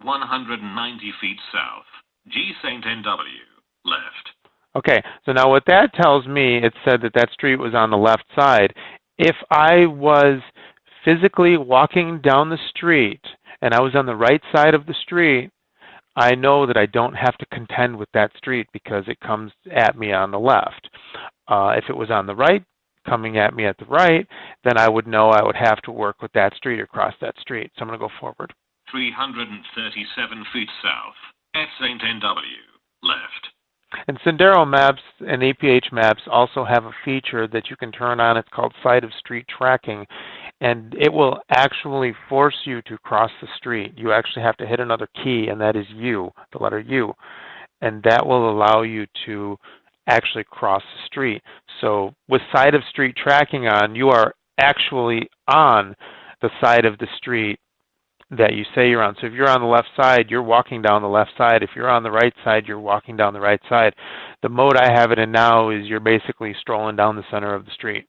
190 feet south. G St. NW. Left. Okay, so now what that tells me, it said that that street was on the left side. If I was physically walking down the street and I was on the right side of the street, I know that I don't have to contend with that street because it comes at me on the left. If it was on the right, coming at me at the right, then I would know I would have to work with that street or cross that street. So I'm going to go forward. 337 feet south. F St. NW. Left. And Sendero Maps and APH Maps also have a feature that you can turn on. It's called Side of Street Tracking. And it will actually force you to cross the street. You actually have to hit another key, and that is U, the letter U. And that will allow you to actually cross the street. So with Side of Street Tracking on, you are actually on the side of the street that you say you're on. So if you're on the left side, you're walking down the left side. If you're on the right side, you're walking down the right side. The mode I have it in now is you're basically strolling down the center of the street.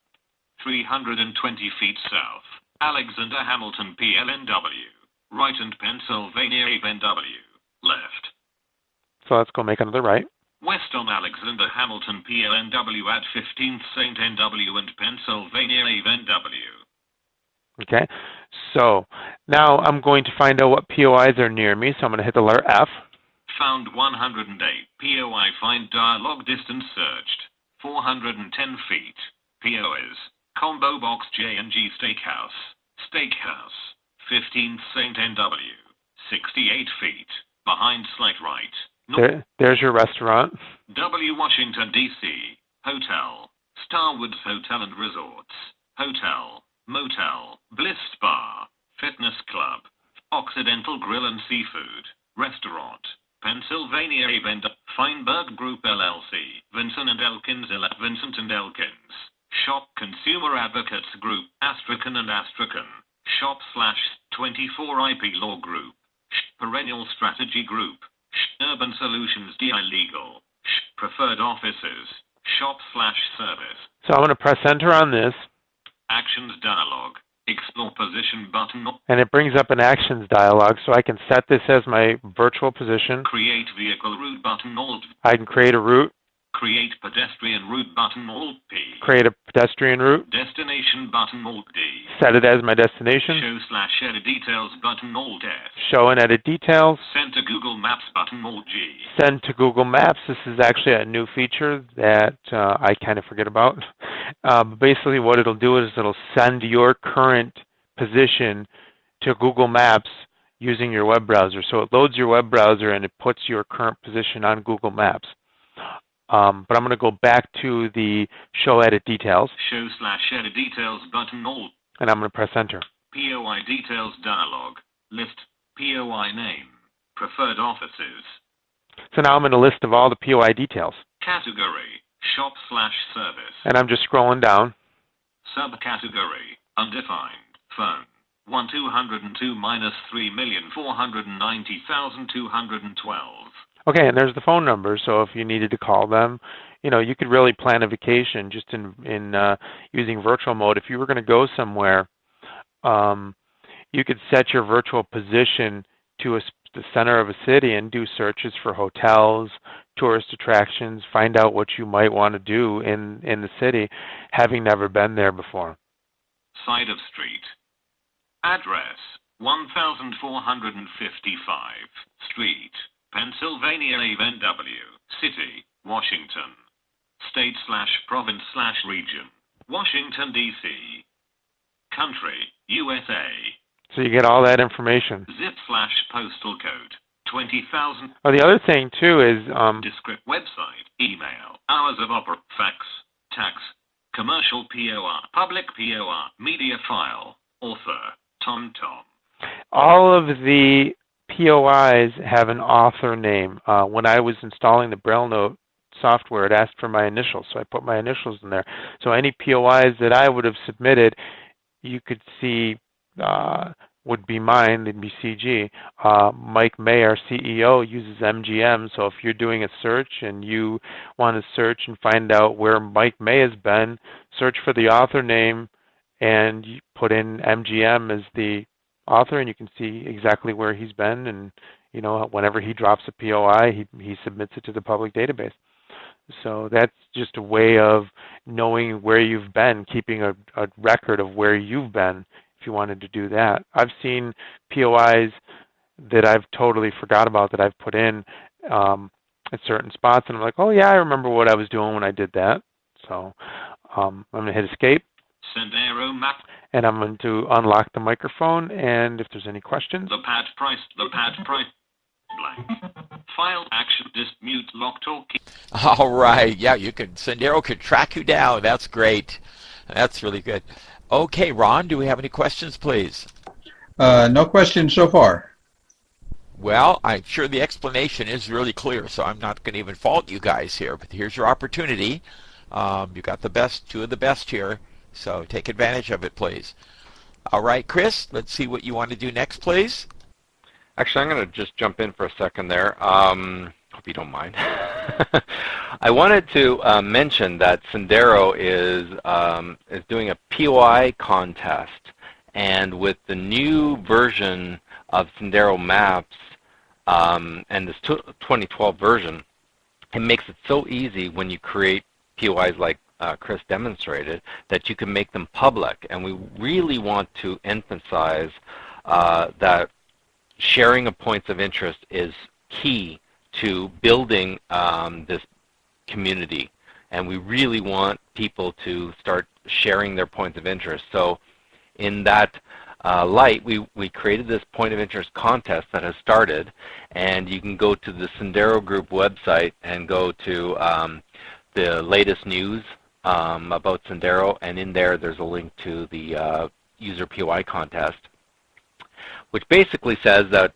320 feet south. Alexander Hamilton PLNW. Right and Pennsylvania Ave NW. Left. So let's go make another right. West on Alexander Hamilton PLNW at 15th St. NW and Pennsylvania Ave NW. Okay, so now I'm going to find out what POIs are near me, so I'm going to hit the letter F. Found 108. POI find dialog distance searched. 410 feet. POIs. Combo box J&G Steakhouse. Steakhouse. 15th St. NW. 68 feet. Behind slight right. There's your restaurant. W. Washington, D.C. Hotel. Starwoods Hotel and Resorts. Hotel. Motel, Bliss Spa, Fitness Club, Occidental Grill and Seafood, Restaurant, Pennsylvania Event, Feinberg Group LLC, Vincent and Elkins, Vincent and Elkins, Shop Consumer Advocates Group, Astrakhan and Astrakhan, Shop/24 IP Law Group, Perennial Strategy Group, Urban Solutions DI Legal, Preferred Offices, Shop/Service. So I'm going to press enter on this. Actions dialog. Explore position button. And it brings up an actions dialog, so I can set this as my virtual position. Create vehicle route button. Alt. I can create a route. Create pedestrian route button Alt P. Create a pedestrian route. Destination button Alt D. Set it as my destination. Show/edit details button Alt S. Show and edit details. Send to Google Maps button Alt G. Send to Google Maps. This is actually a new feature that I kind of forget about. Basically what it'll do is it'll send your current position to Google Maps using your web browser. So it loads your web browser and it puts your current position on Google Maps. But I'm going to go back to the show edit details. Show/edit details button Alt. And I'm going to press enter. POI details dialog. List POI name. Preferred offices. So now I'm in a list of all the POI details. Category. Shop/service. And I'm just scrolling down. Subcategory. Undefined. Phone. 1,202,3,490,212. Okay, and there's the phone number, so if you needed to call them, you could really plan a vacation just in using virtual mode. If you were going to go somewhere, you could set your virtual position to the center of a city and do searches for hotels, tourist attractions, find out what you might want to do in the city, having never been there before. Side of street. Address, 1455 Street, Pennsylvania NW, City, Washington. State/province/region, Washington, D.C. Country, USA. So you get all that information. Zip/postal code, 20,000. Oh, the other thing, too, is... Descript website, email, hours of operation, fax, tax, commercial POR, public POR, media file, author, TomTom. All of the POIs have an author name. When I was installing the Braille Note software, it asked for my initials, so I put my initials in there. So any POIs that I would have submitted, you could see would be mine, they'd be CG. Mike May, our CEO, uses MGM, so if you're doing a search and you want to search and find out where Mike May has been, search for the author name and you put in MGM as the author and you can see exactly where he's been, and whenever he drops a POI, he submits it to the public database. So that's just a way of knowing where you've been, keeping a record of where you've been if you wanted to do that. I've seen POIs that I've totally forgot about that I've put in at certain spots, and I'm like, oh yeah, I remember what I was doing when I did that. So I'm going to hit escape. Sendero map. And I'm going to unlock the microphone, and if there's any questions. The pad price, blank. File action, mute, lock, talk. All right. Yeah, Sendero can track you down. That's great. That's really good. Okay, Ron, do we have any questions, please? No questions so far. Well, I'm sure the explanation is really clear, so I'm not going to even fault you guys here, but here's your opportunity. You got the best, two of the best here, so take advantage of it, please. All right, Chris, let's see what you want to do next, please. Actually, I'm going to just jump in for a second there. Hope you don't mind. I wanted to mention that Sendero is doing a POI contest, and with the new version of Sendero Maps and this 2012 version, it makes it so easy when you create POIs like Chris demonstrated that you can make them public. And we really want to emphasize that sharing of points of interest is key to building this community, and we really want people to start sharing their points of interest. So in that light, we created this point of interest contest that has started, and you can go to the Sendero Group website and go to the latest news about Sendero, and in there's a link to the user POI contest, which basically says that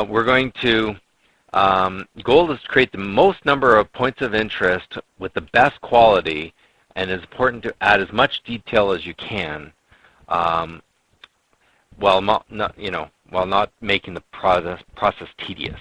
we're going to goal is to create the most number of points of interest with the best quality, and it's important to add as much detail as you can, while not making the process tedious.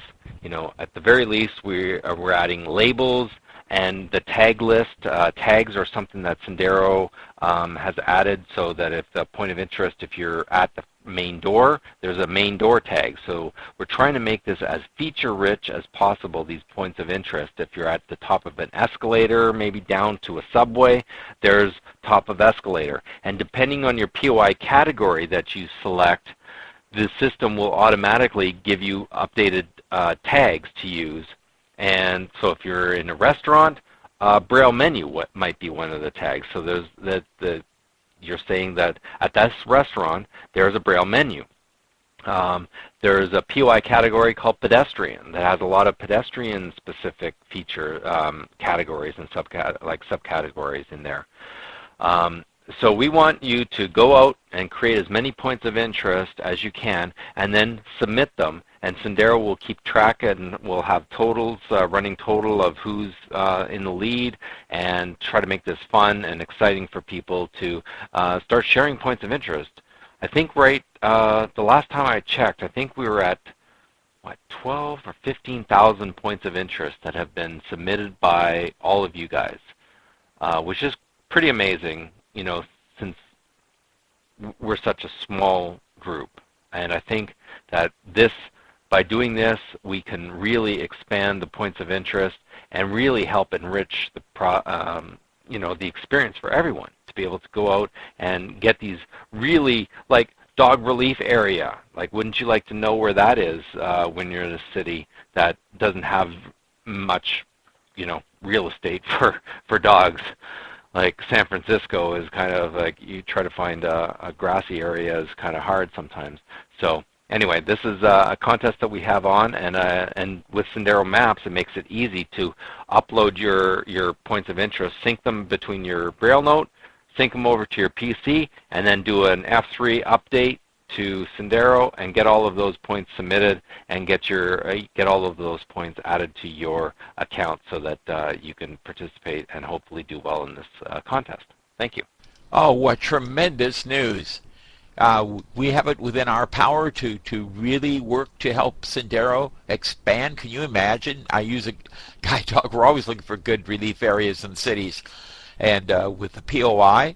At the very least, we're adding labels and the tag list. Tags are something that Sendero has added, so that if the point of interest, if you're at the main door, there's a main door tag. So we're trying to make this as feature-rich as possible, these points of interest. If you're at the top of an escalator, maybe down to a subway, there's top of escalator. And depending on your POI category that you select, the system will automatically give you updated tags to use. And so if you're in a restaurant, Braille menu might be one of the tags. So there's you're saying that at this restaurant, there's a Braille menu. There's a POI category called pedestrian that has a lot of pedestrian-specific feature categories and subcategories in there. So we want you to go out and create as many points of interest as you can and then submit them. And Sendero will keep track and we'll have totals, running total of who's in the lead, and try to make this fun and exciting for people to start sharing points of interest. I think the last time I checked, I think we were at, 12 or 15,000 points of interest that have been submitted by all of you guys, which is pretty amazing, since we're such a small group. And I think that by doing this, we can really expand the points of interest and really help enrich the experience for everyone to be able to go out and get these really, like, dog relief area. Like, wouldn't you like to know where that is when you're in a city that doesn't have much, real estate for dogs? Like San Francisco is kind of like, you try to find a grassy area is kind of hard sometimes. So anyway, this is a contest that we have on, and with Sendero Maps, it makes it easy to upload your points of interest, sync them between your Braille note, sync them over to your PC, and then do an F3 update to Sendero and get all of those points submitted and get all of those points added to your account so that you can participate and hopefully do well in this contest. Thank you. Oh, what tremendous news. We have it within our power to really work to help Sendero expand. Can you imagine? I use a guide dog. We're always looking for good relief areas in cities. And with the POI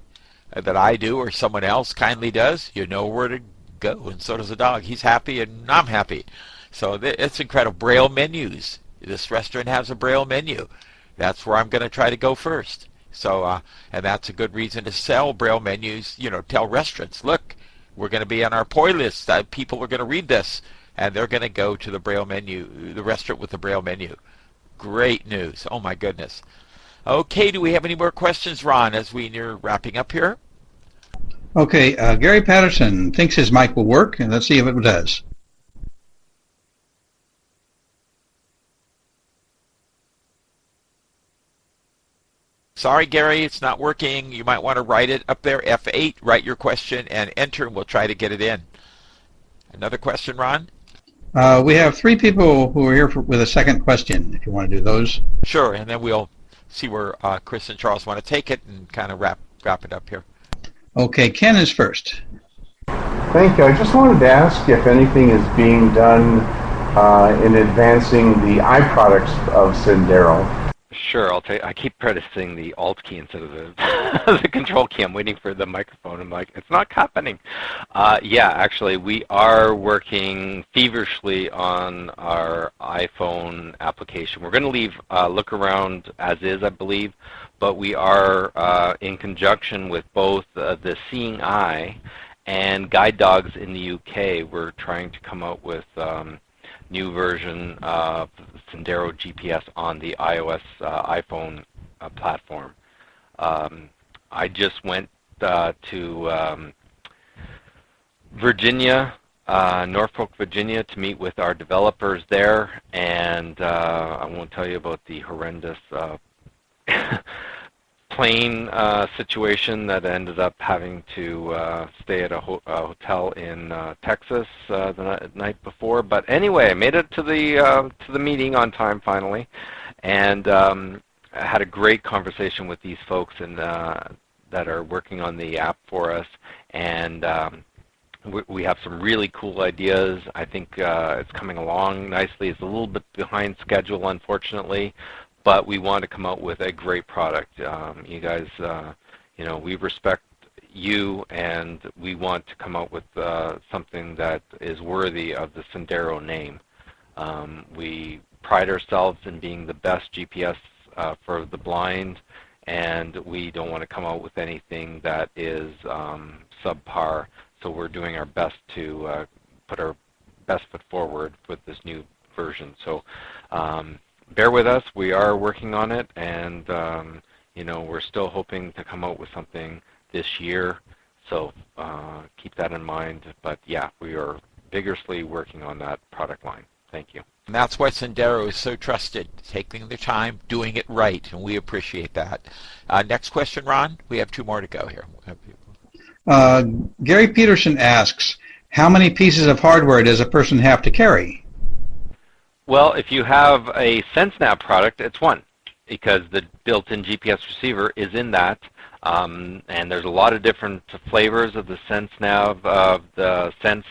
that I do or someone else kindly does, you know where to go. And so does the dog. He's happy and I'm happy. So it's incredible. Braille menus. This restaurant has a Braille menu. That's where I'm going to try to go first. So, and that's a good reason to sell Braille menus, tell restaurants, look, we're going to be on our POI list. People are going to read this, and they're going to go to the Braille menu, the restaurant with the Braille menu. Great news. Oh, my goodness. Okay, do we have any more questions, Ron, as we near wrapping up here? Okay, Gary Patterson thinks his mic will work, and let's see if it does. Sorry, Gary, it's not working. You might want to write it up there, F8, write your question and enter, and we'll try to get it in. Another question, Ron? We have 3 people who are here with a second question, if you want to do those. Sure, and then we'll see where Chris and Charles want to take it and kind of wrap it up here. Okay, Ken is first. Thank you. I just wanted to ask if anything is being done in advancing the iProducts of Sendero. Sure, I keep pressing the Alt key instead of the Control key. I'm waiting for the microphone. I'm like, it's not happening. Yeah, actually, we are working feverishly on our iPhone application. We're going to leave Look Around as is, I believe, but we are in conjunction with both the Seeing Eye and Guide Dogs in the UK. We're trying to come out with new version of Sendero GPS on the iOS iPhone platform. I just went to Virginia, Norfolk, Virginia, to meet with our developers there, and I won't tell you about the horrendous plane situation that ended up having to stay at a hotel in Texas the night before. But anyway, I made it to the meeting on time finally, and I had a great conversation with these folks and that are working on the app for us, and we have some really cool ideas. I think it's coming along nicely. It's a little bit behind schedule, unfortunately, but we want to come out with a great product. You guys, we respect you, and we want to come out with something that is worthy of the Sendero name. We pride ourselves in being the best GPS for the blind, and we don't want to come out with anything that is subpar. So we're doing our best to put our best foot forward with this new version. So bear with us. We are working on it, and we're still hoping to come out with something this year. So keep that in mind. But yeah, we are vigorously working on that product line. Thank you. And that's why Sendero is so trusted, taking the time, doing it right, and we appreciate that. Next question, Ron. We have 2 more to go here. Gary Peterson asks, how many pieces of hardware does a person have to carry? Well, if you have a SenseNav product, it's 1, because the built-in GPS receiver is in that. And there's a lot of different flavors of the SenseNav, the Sense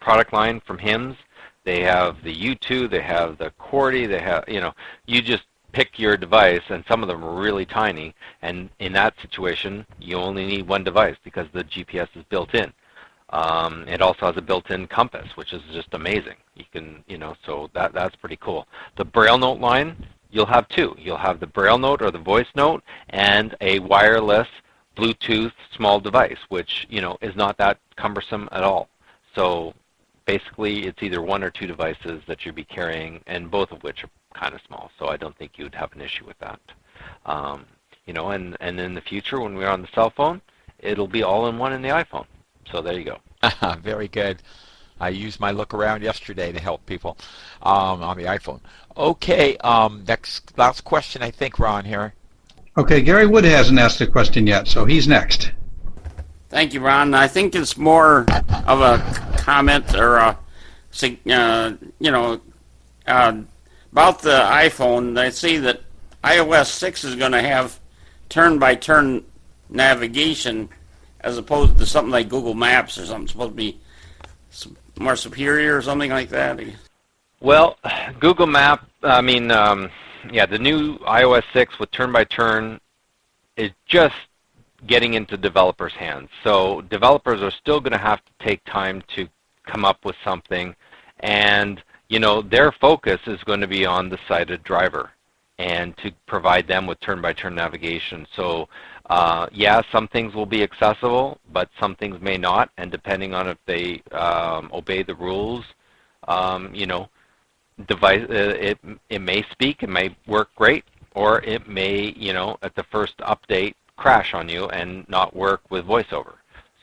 product line from HIMS. They have the U2, they have the QWERTY, they have, you just pick your device, and some of them are really tiny, and in that situation, you only need 1 device because the GPS is built in. It also has a built-in compass, which is just amazing. You can, so that's pretty cool. The Braille Note line, you'll have 2. You'll have the Braille Note or the voice note and a wireless Bluetooth small device, which, is not that cumbersome at all. So basically, it's either 1 or 2 devices that you'll be carrying, and both of which are kind of small, so I don't think you'd have an issue with that. And in the future, when we're on the cell phone, it'll be all in one in the iPhone. So there you go. Very good. I used my look around yesterday to help people on the iPhone. Okay, last question, I think, Ron, here. Okay, Gary Wood hasn't asked a question yet, so he's next. Thank you, Ron. I think it's more of a comment or about the iPhone. I see that iOS 6 is going to have turn-by-turn navigation as opposed to something like Google Maps or something. It's supposed to be more superior or something like that. Well, Google Map, the new iOS 6 with turn-by-turn is just getting into developers' hands. So developers are still going to have to take time to come up with something, and their focus is going to be on the sighted driver and to provide them with turn-by-turn navigation. So some things will be accessible, but some things may not, and depending on if they obey the rules, device it may speak, it may work great, or it may, at the first update, crash on you and not work with VoiceOver.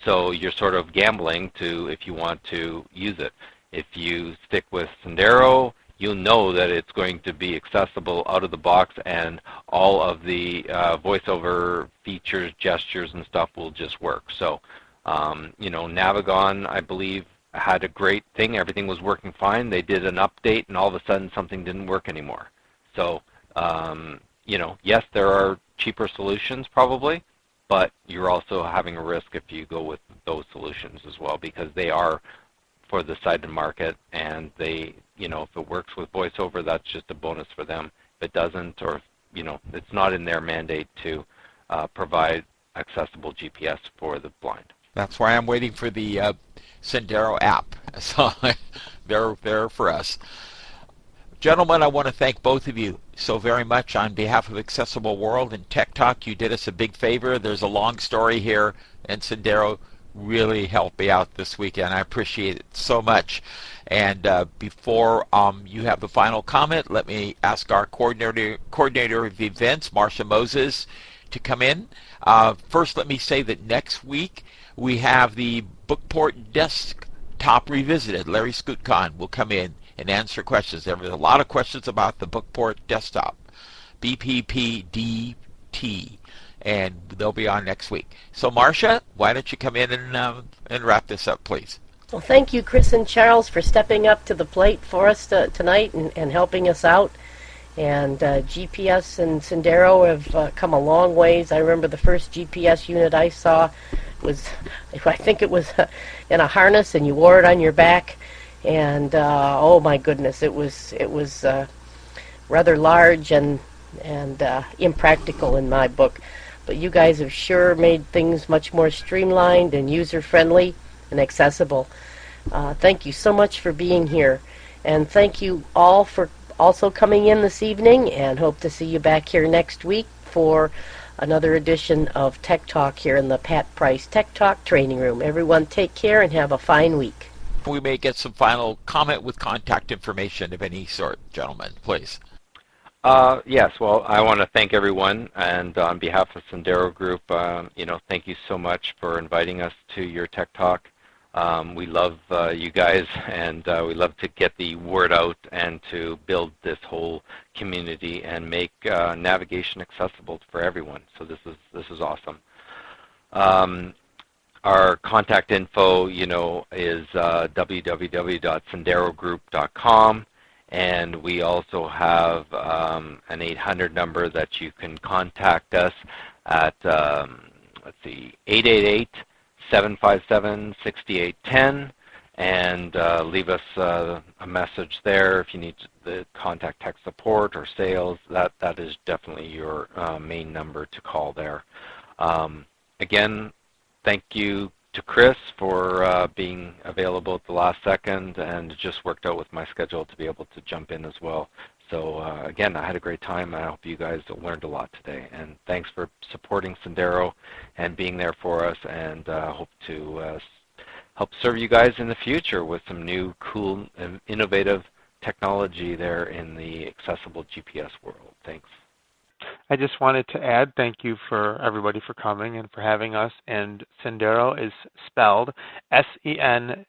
So you're sort of gambling if you want to use it. If you stick with Sendero, you'll know that it's going to be accessible out of the box, and all of the VoiceOver features, gestures, and stuff will just work. So, Navigon, I believe, had a great thing. Everything was working fine. They did an update, and all of a sudden something didn't work anymore. So, yes, there are cheaper solutions probably, but you're also having a risk if you go with those solutions as well, because they are for the sighted market, and they, if it works with VoiceOver, that's just a bonus for them. If it doesn't, or it's not in their mandate to provide accessible GPS for the blind. That's why I'm waiting for the Sendero app. So they're there for us. Gentlemen, I want to thank both of you so very much on behalf of Accessible World and Tech Talk. You did us a big favor. There's a long story here, and Sendero really helped me out this weekend. I appreciate it so much. And before you have the final comment, let me ask our coordinator of events, Marcia Moses, to come in. First, let me say that next week we have the Bookport Desktop Revisited. Larry Skutcon will come in and answer questions. There was a lot of questions about the Bookport Desktop, BPPDT, and they'll be on next week. So, Marcia, why don't you come in and wrap this up, please? Well, thank you, Chris and Charles, for stepping up to the plate for us tonight and helping us out. And GPS and Sendero have come a long ways. I remember the first GPS unit I saw was, I think it was in a harness, and you wore it on your back. And oh my goodness, it was rather large and impractical in my book. but you guys have sure made things much more streamlined and user-friendly and accessible. Thank you so much for being here, and thank you all for also coming in this evening, and hope to see you back here next week for another edition of Tech Talk here in the Pat Price Tech Talk Training Room. Everyone take care and have a fine week. We may get some final comment with contact information of any sort, gentlemen, please. Yes, well, I want to thank everyone, and on behalf of Sendero Group, thank you so much for inviting us to your Tech Talk. We love you guys, and we love to get the word out and to build this whole community and make navigation accessible for everyone. So this is awesome. Our contact info, is www.senderogroup.com, and we also have an 800 number that you can contact us at, 888-757-6810, and leave us a message there if you need the contact tech support or sales. That is definitely your main number to call there. Again, thank you to Chris for being available at the last second, and it just worked out with my schedule to be able to jump in as well. So again, I had a great time. I hope you guys learned a lot today. And thanks for supporting Sendero and being there for us, and hope to help serve you guys in the future with some new, cool, and innovative technology there in the accessible GPS world. Thanks. I just wanted to add thank you for everybody for coming and for having us. And Sendero is spelled S-E-N-D-E-R-O,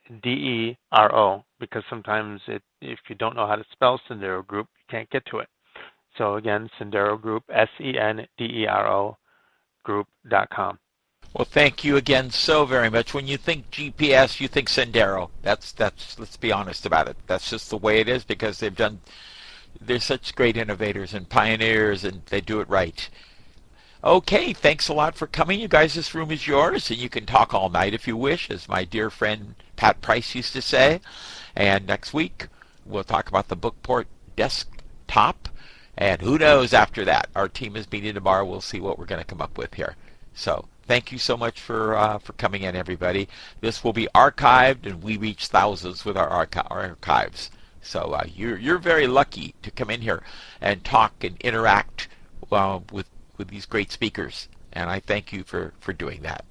because sometimes if you don't know how to spell Sendero Group, you can't get to it. So again, Sendero Group, S-E-N-D-E-R-O group.com. Well, thank you again so very much. When you think GPS, you think Sendero. That's let's be honest about it. That's just the way it is, because they're such great innovators and pioneers, and they do it right. Okay, thanks a lot for coming. You guys, this room is yours, and you can talk all night if you wish, as my dear friend Pat Price used to say. And next week, we'll talk about the Bookport desktop, and who knows after that. Our team is meeting tomorrow. We'll see what we're going to come up with here. So thank you so much for coming in, everybody. This will be archived, and we reach thousands with our archives. So you're very lucky to come in here and talk and interact with these great speakers, and I thank you for doing that.